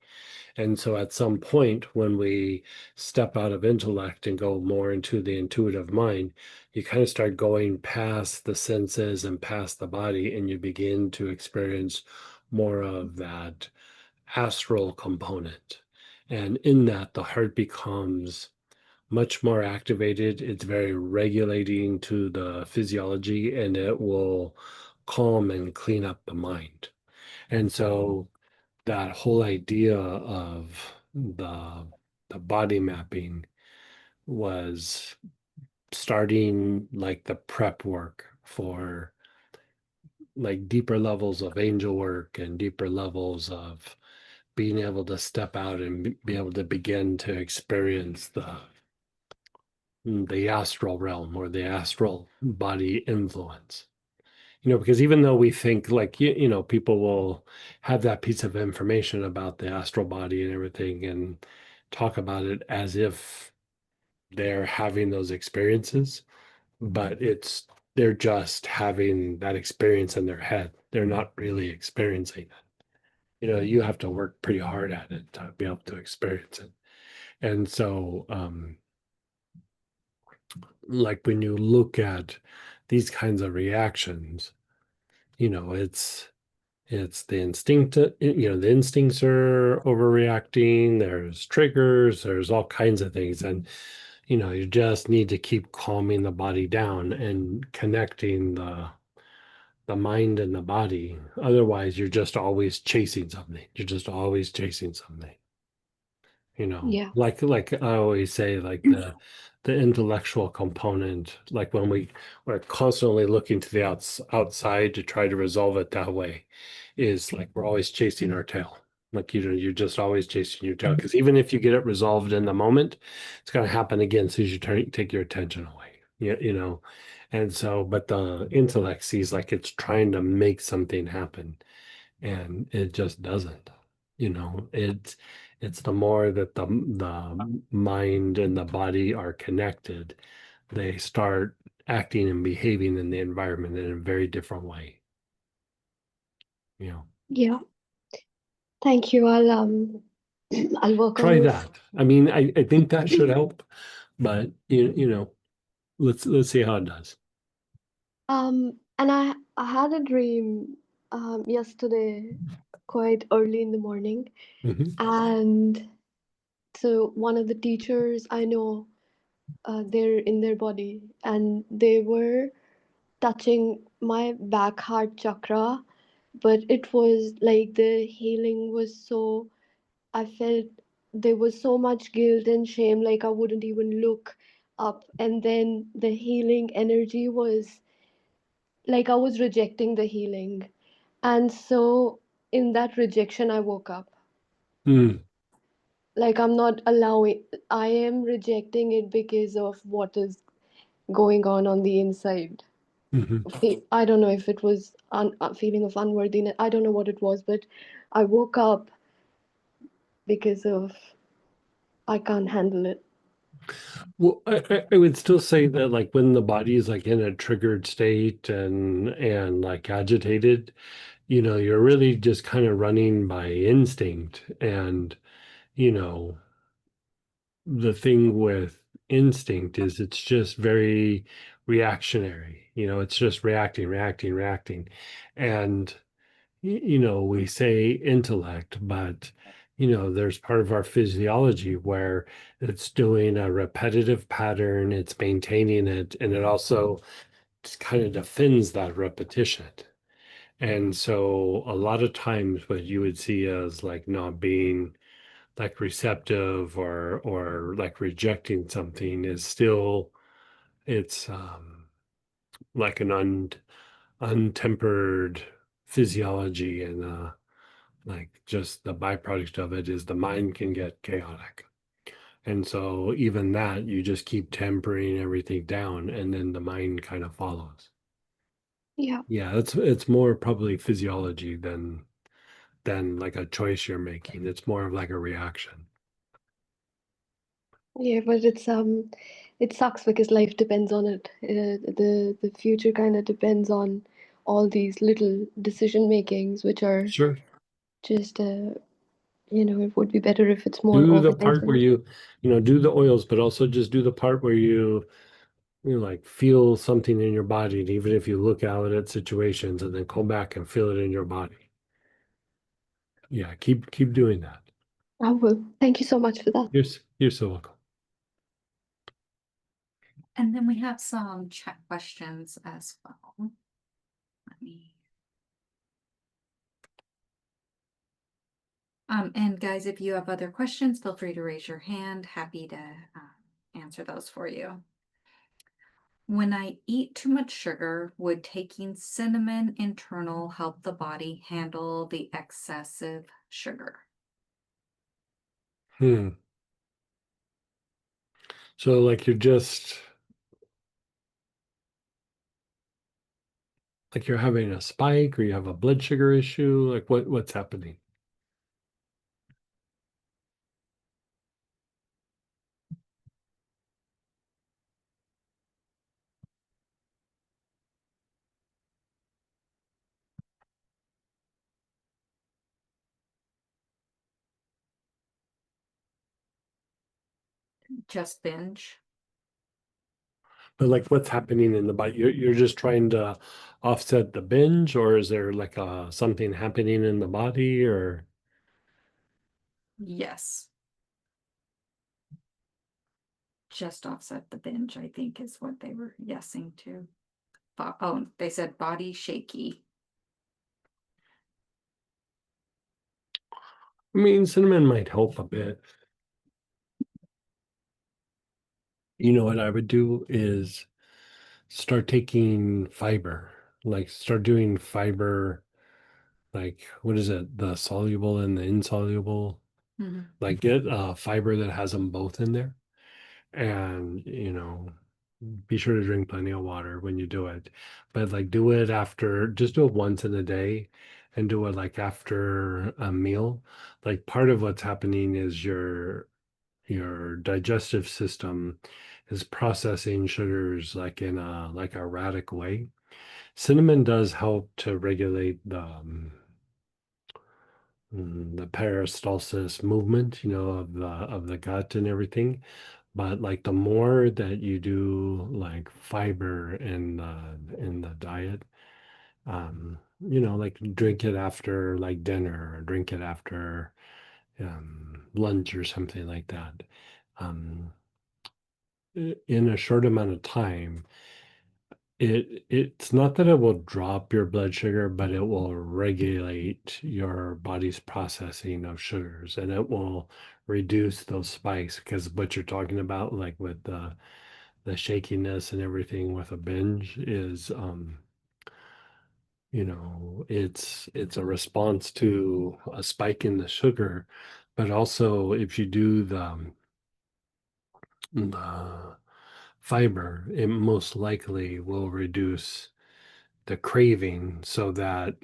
And so at some point, when we step out of intellect and go more into the intuitive mind, you kind of start going past the senses and past the body, and you begin to experience more of that astral component. And in that, the heart becomes much more activated. It's very regulating to the physiology, and it will calm and clean up the mind. And so that whole idea of the body mapping was starting like the prep work for like deeper levels of angel work and deeper levels of being able to step out and be able to begin to experience the astral realm or the astral body influence. Because even though we think like, people will have that piece of information about the astral body and everything and talk about it as if they're having those experiences, but they're just having that experience in their head. They're not really experiencing it. You have to work pretty hard at it to be able to experience it. And so, like when you look at these kinds of reactions, it's the instinct, the instincts are overreacting, there's triggers, there's all kinds of things. And, you just need to keep calming the body down and connecting the mind and the body. Otherwise, you're just always chasing something. You're just always chasing something. Yeah. Like I always say, like the intellectual component, like when we're constantly looking to the outside to try to resolve it that way, is like we're always chasing our tail. Like you're just always chasing your tail, because even if you get it resolved in the moment, it's going to happen again as soon as you take your attention away. And so, but the intellect sees like it's trying to make something happen, and it just doesn't. It's the more that the mind and the body are connected, they start acting and behaving in the environment in a very different way. Yeah. Thank you. I'll work on Try this. that. I mean, I think that should help, but let's see how it does. And I had a dream yesterday, quite early in the morning, Mhm. and so one of the teachers I know, they're in their body, and they were touching my back heart chakra, but it was like the healing was so, I felt there was so much guilt and shame, like I wouldn't even look up. And then the healing energy was like I was rejecting the healing. And so in that rejection, I woke up. Hmm. Like I'm not allowing, I am rejecting it because of what is going on the inside. Mhm. I don't know if it was a feeling of unworthiness. I don't know what it was, but I woke up because of I can't handle it. Well, I would still say that like when the body is like in a triggered state and like agitated, you're really just kind of running by instinct. And, you know, the thing with instinct is it's just very reactionary. It's just reacting, reacting, reacting. And we say intellect, but there's part of our physiology where it's doing a repetitive pattern, it's maintaining it, and it also just kind of defends that repetition. And so a lot of times what you would see as like not being like receptive or like rejecting something is still it's like an untempered physiology and like just the byproduct of it is the mind can get chaotic. And so even that, you just keep tempering everything down and then the mind kind of follows. Yeah. Yeah, it's more probably physiology than like a choice you're making. It's more of like a reaction. Yeah, but it sucks because life depends on it. The future kind of depends on all these little decision makings, which are Sure. just it would be better if it's more Do the organized. part where do the oils, but also just do the part where you like feel something in your body. And even if you look out at situations and then come back and feel it in your body. Yeah, keep doing that. I will. Thank you so much for that. You're so welcome. And then we have some chat questions as well. Let me. And guys, if you have other questions, feel free to raise your hand. Happy to answer those for you. When I eat too much sugar, would taking cinnamon internal help the body handle the excessive sugar? Hmm. So like you're just like you're having a spike or you have a blood sugar issue, like what's happening? Just binge? But like what's happening in the body? You're just trying to offset the binge, or is there like something happening in the body or Yes. Just offset the binge, I think is what they were yesing to. Oh, they said body shaky. I mean cinnamon might help a bit. You know what I would do is start taking fiber, like start doing fiber, like what is it, the soluble and the insoluble, Mhm. like get fiber that has them both in there. And be sure to drink plenty of water when you do it, but like do it after, just do it once in a day and do it like after a meal. Like part of what's happening is your digestive system is processing sugars like in a like erratic way. Cinnamon does help to regulate the peristalsis movement, of the gut and everything. But like the more that you do like fiber in the diet, like drink it after like dinner or drink it after lunch or something like that. Um, in a short amount of time, It's not that it will drop your blood sugar, but it will regulate your body's processing of sugars, and it will reduce those spikes, because what you're talking about, like with the shakiness and everything with a binge, is it's a response to a spike in the sugar. But also, if you do the fiber, it most likely will reduce the craving, so that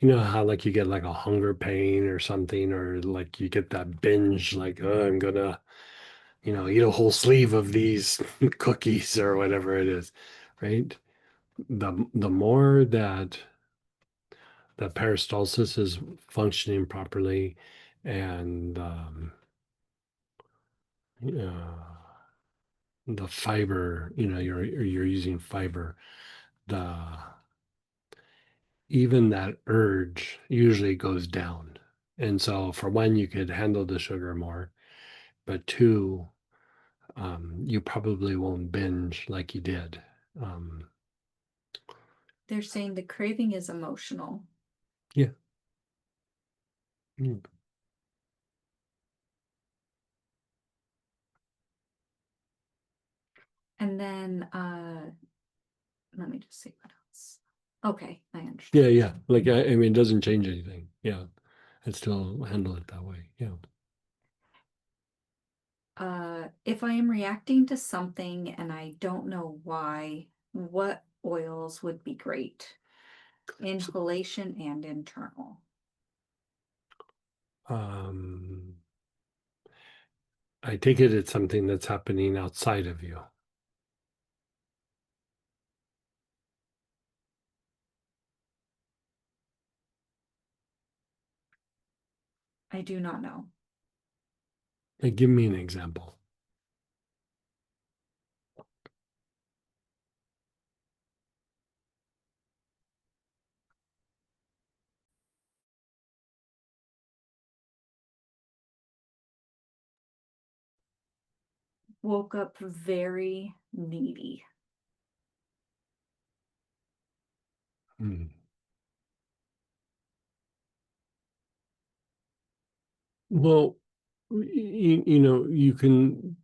how like you get like a hunger pain or something, or like you get that binge, like, oh, I'm gonna eat a whole sleeve of these cookies or whatever it is, right? The more that the peristalsis is functioning properly, and uh, the fiber, you're using fiber, the even that urge usually goes down. And so, for one, you could handle the sugar more, but two, you probably won't binge like you did. Um, They're saying the craving is emotional. yeah. Mm. And then let me just see what else. Okay, I Yeah, understand. yeah. Like, I mean, it doesn't change anything. Yeah. I still handle it that way. Yeah. If I am reacting to something and I don't know why, what oils would be great? Inhalation and internal. Um, I take it it's something that's happening outside of you. I do not know. Like, give me an example. Woke up very needy. Hmm. Well, you can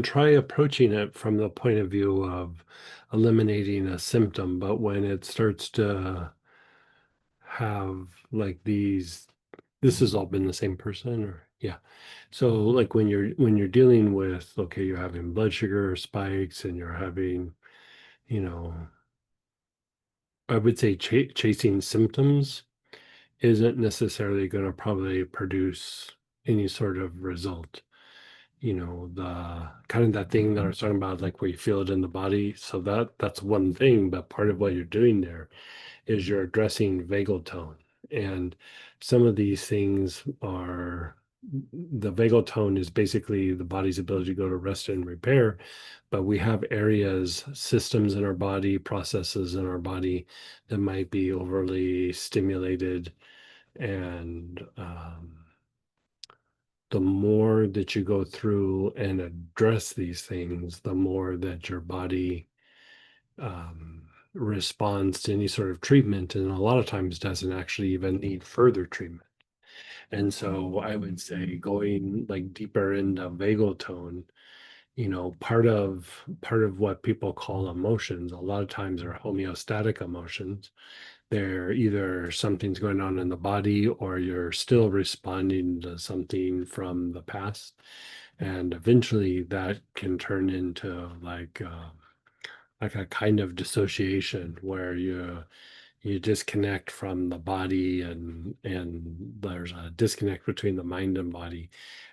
try approaching it from the point of view of eliminating a symptom, but when it starts to have like this has all been the same person, or yeah. So like when you're dealing with, okay, you're having blood sugar spikes, and you're having, you know, I would say chasing symptoms isn't necessarily going to probably produce any sort of result. The kind of that thing that I was talking about, like where you feel it in the body. So that's one thing, but part of what you're doing there is you're addressing vagal tone. And some of these things are, the vagal tone is basically the body's ability to go to rest and repair. But we have areas, systems in our body, processes in our body that might be overly stimulated. And the more that you go through and address these things, the more that your body um, responds to any sort of treatment, and a lot of times doesn't actually even need further treatment. And so I would say going like deeper into vagal tone, part of what people call emotions, a lot of times are homeostatic emotions. They're either something's going on in the body, or you're still responding to something from the past. And eventually that can turn into like a kind of dissociation, where you disconnect from the body, and there's a disconnect between the mind and body.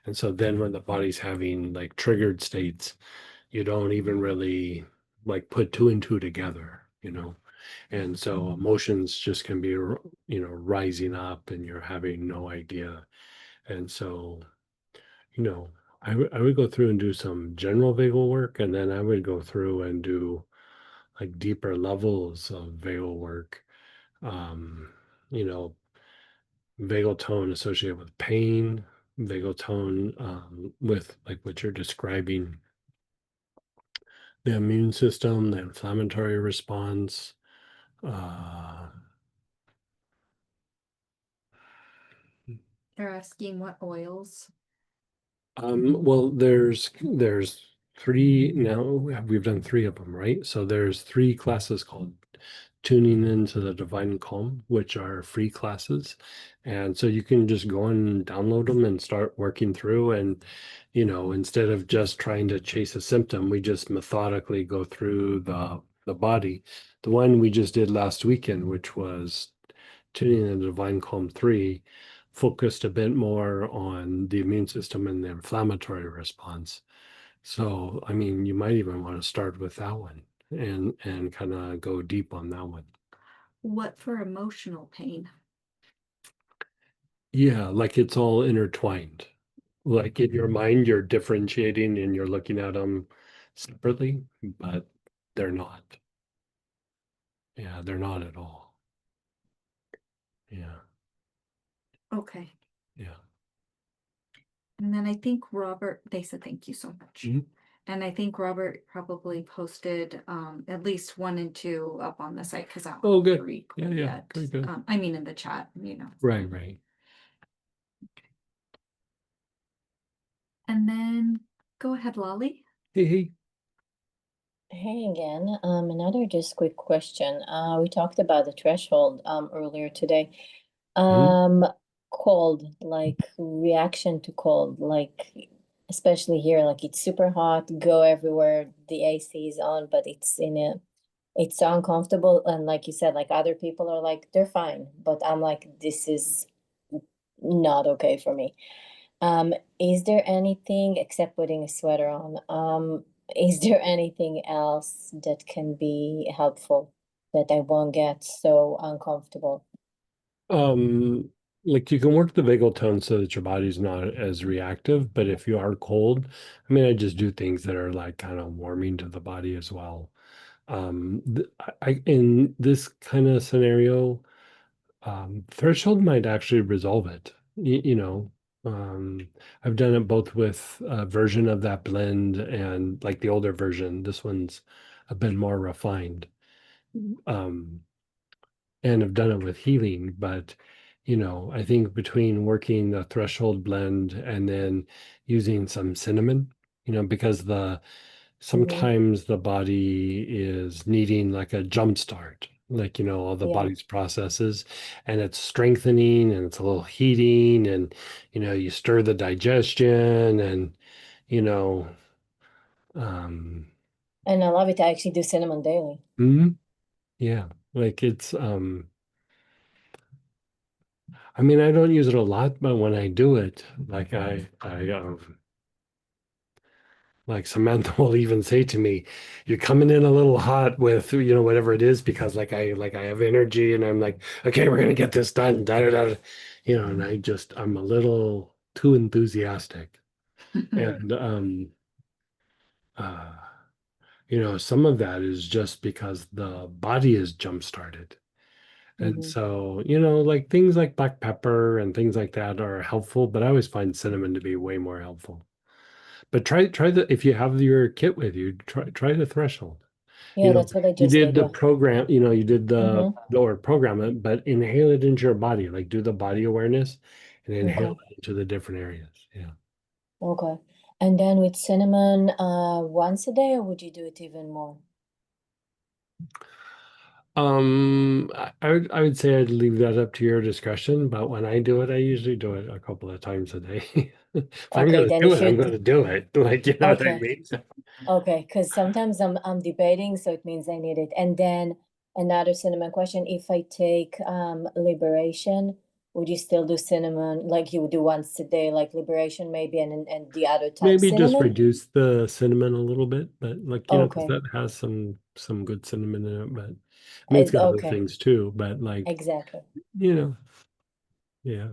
And so then when the body's having like triggered states, you don't even really like put two and two together. And so emotions just can be rising up, and you're having no idea. And so you know I would go through and do some general vagal work, and then I would go through and do like deeper levels of vagal work. um you know Vagal tone associated with pain, vagal tone with like what you're describing the immune system, the inflammatory response. Uh, They're asking what oils. well, there's three now. We've done three of them, right? So there's three classes called Tuning into the Divine Calm, which are free classes. And so you can just go and download them and start working through. And, instead of just trying to chase a symptom, we just methodically go through the body. The one we just did last weekend, which was Tuning in the Divine Calm 3, focused a bit more on the immune system and the inflammatory response. So, I mean, you might even want to start with that one and kind of go deep on that one. What for emotional pain? Yeah, like it's all intertwined. Like in your mind, you're differentiating and you're looking at them separately, but they're not. Yeah, they're not at all. Yeah, Okay. yeah. And then I think Robert, they said thank you so much. Mhm. And I think Robert probably posted at least 1 and 2 up on the site because I don't Oh, have good. 3 Yeah, yeah. yet. Very good. I mean in the chat, Right, right. And then go ahead, Lolly. Hey, hey. Hey again. Another just quick question. We talked about the threshold earlier today. Cold, like reaction to cold, like especially here, like it's super hot, go everywhere, the AC is on, but it's so uncomfortable. And like you said, like other people are like, they're fine, but I'm like, this is not okay for me. Is there anything except putting a sweater on? Is there anything else that can be helpful that I won't get so uncomfortable? Um, like you can work the vagal tone so that your body's not as reactive, but if you are cold, I mean, I just do things that are like kind of warming to the body as well. In this kind of scenario, threshold might actually resolve it. Um, I've done it both with a version of that blend and like the older version. This one's a bit more refined. Um, and have done it with healing, but I think between working the threshold blend and then using some cinnamon, because sometimes the body is needing like a jump start, like all the Yeah. body's processes, and it's strengthening and it's a little heating, and you stir the digestion, and you know um And I love it. I actually do cinnamon daily. mhm, yeah, like it's I mean, I don't use it a lot, but when I do it, like like Samantha will even say to me, "You're coming in a little hot with, whatever it is, because like I have energy, and I'm like, okay, we're gonna get this done, da da da," and I'm a little too enthusiastic, and uh, some of that is just because the body is jump started. And Mm-hmm. so, like things like black pepper and things like that are helpful, but I always find cinnamon to be way more helpful. But try the if you have your kit with you, try the threshold. You Yeah, know, that's what I you just did did. the Yeah. program, you did the Mm-hmm. or program it, but inhale it into your body, like do the body awareness and inhale Okay. it into the different areas. Yeah. Okay. And then with cinnamon, once a day, or would you do it even more? I would say I'd leave that up to your discretion, but when I do it, I usually do it a couple of times a day. If I'm Okay, going to then do if it, I'm you going to do it. Like, you know what I okay. mean? Okay, because sometimes I'm debating, so it means I need it. And then another cinnamon question, if I take liberation, would you still do cinnamon like you would do once a day, like liberation maybe, and the other time Maybe just cinnamon? reduce the cinnamon a little bit, but like, because Okay. that has some good cinnamon in it, but I mean, it's got other Okay, things too, but like, exactly. you know, yeah.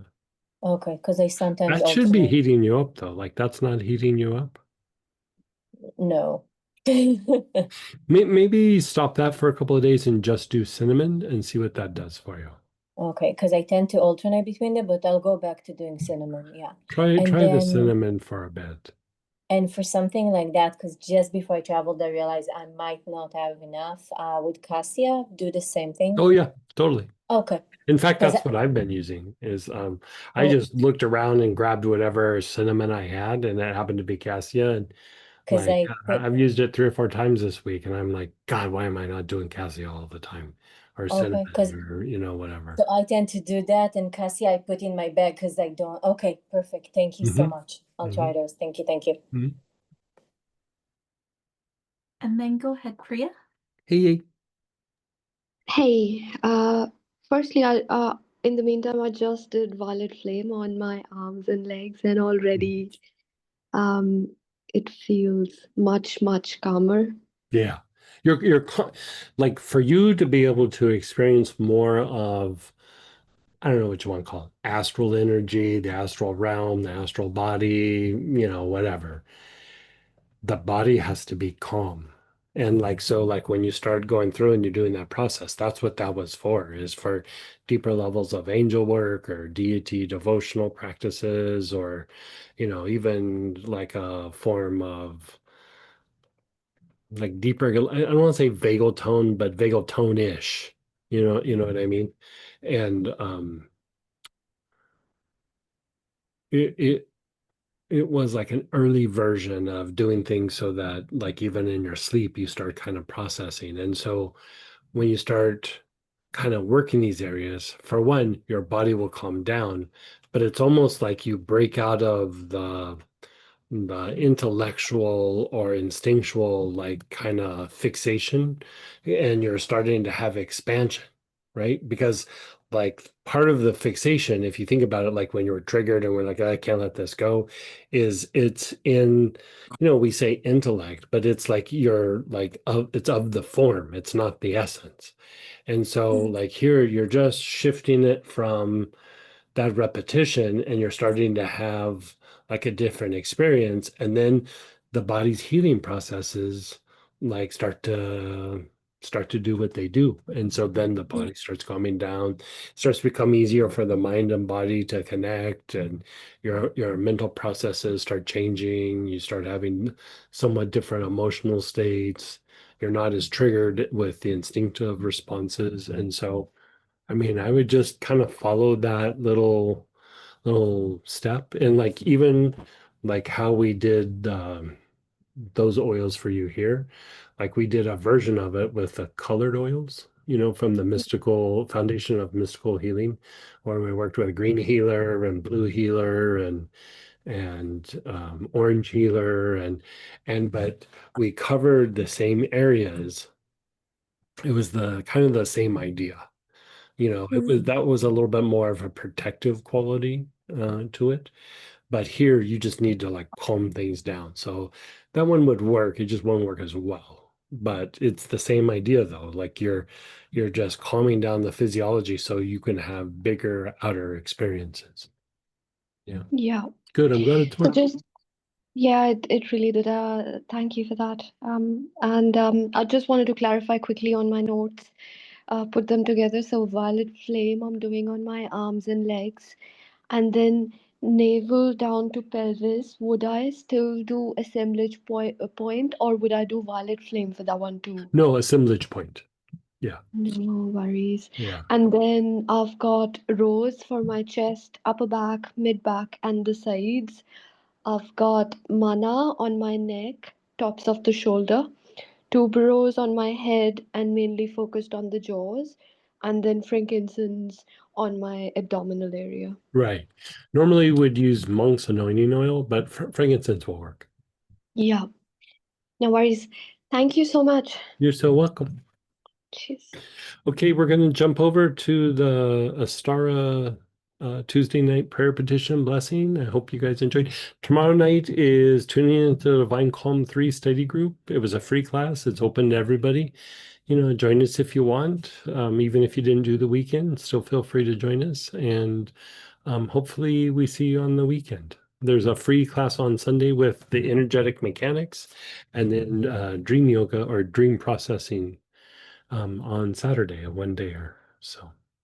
Okay, because I sometimes That should be alternate. heating you up though. Like that's not heating you up. No. Maybe stop that for a couple of days and just do cinnamon and see what that does for you. Okay, because I tend to alternate between them, but I'll go back to doing cinnamon, yeah. Try And try the then cinnamon for a bit. And for something like that, because just before I traveled, I realized I might not have enough. Would cassia do the same thing? Oh yeah, totally. Okay. In fact, Because that's what I've been using is I oh, just looked around and grabbed whatever cinnamon I had, and that happened to be cassia. And because like I put I've used it 3 or 4 times this week, and I'm like, God, why am I not doing cassia all the time? Or okay, because cinnamon or whatever. so I tend to do that, and cassia I put in my bag because I don't. Okay, perfect. Thank you so Hmm. much. I'll Hmm. try those. Thank you. Thank you. And then go ahead, Priya. Hey, Hey, firstly, in the meantime, I just did Violet Flame on my arms and legs, and already, um, it feels much, much calmer. yeah, like for you to be able to experience more of, I don't know what you want to call it, astral energy, the astral realm, the astral body, whatever. The body has to be calm. And like, so like when you start going through and you're doing that process, that's what that was for, is for deeper levels of angel work or deity devotional practices, or, even like a form of like deeper, I don't want to say vagal tone, but vagal tone-ish. You know what I mean? And it it was like an early version of doing things so that like even in your sleep you start kind of processing. And so when you start kind of working these areas, for one, your body will calm down, but it's almost like you break out of the intellectual or instinctual like kind of fixation, and you're starting to have expansion, right? Because like part of the fixation, if you think about it, like when you're triggered and we're like, I can't let this go, is it's in, we say intellect, but it's like you're like it's of the form, it's not the essence. And so like here you're just shifting it from that repetition, and you're starting to have like a different experience, and then the body's healing processes like start to do what they do, and so then the body starts calming down, starts to become easier for the mind and body to connect, and your mental processes start changing, you start having somewhat different emotional states, you're not as triggered with the instinctive responses. And so I mean, I would just kind of follow that little step, and like even like how we did those oils for you here, like we did a version of it with the colored oils, from the mystical foundation of mystical healing, where we worked with green healer and blue healer and orange healer, and but we covered the same areas. It was the kind of the same idea. That was a little bit more of a protective quality to it. But here you just need to like calm things down. So that one would work. It just won't work as well. But it's the same idea though. Like you're just calming down the physiology so you can have bigger outer experiences. Yeah. Yeah. Good. I'm glad it's So working. just Yeah, it really did. Thank you for that. And I just wanted to clarify quickly on my notes, put them together. So violet flame I'm doing on my arms and legs, and then navel down to pelvis. Would I still do point, or would I do violet flame for that one too? No, assemblage point. Yeah. No worries. Yeah. And then I've got rose for my chest, upper back, mid back, and the sides. I've got mana on my neck, tops of the shoulder, tuberose on my head and mainly focused on the jaws, and then frankincense on my abdominal area. Right. Normally we'd use monk's anointing oil, but frankincense will work. Yeah, no worries. Thank you so much. You're so welcome. Cheers. Okay, we're going to jump over to the Astara Tuesday night prayer petition blessing. I hope you guys enjoyed. Tomorrow night is tuning into the Divine Calm 3 study group. It was a free class. It's open to everybody. Join us if you want. Even if you didn't do the weekend, still feel free to join us. And hopefully we see you on the weekend. There's a free class on Sunday with the energetic mechanics, and then dream yoga or dream processing on Saturday, a one dayer. So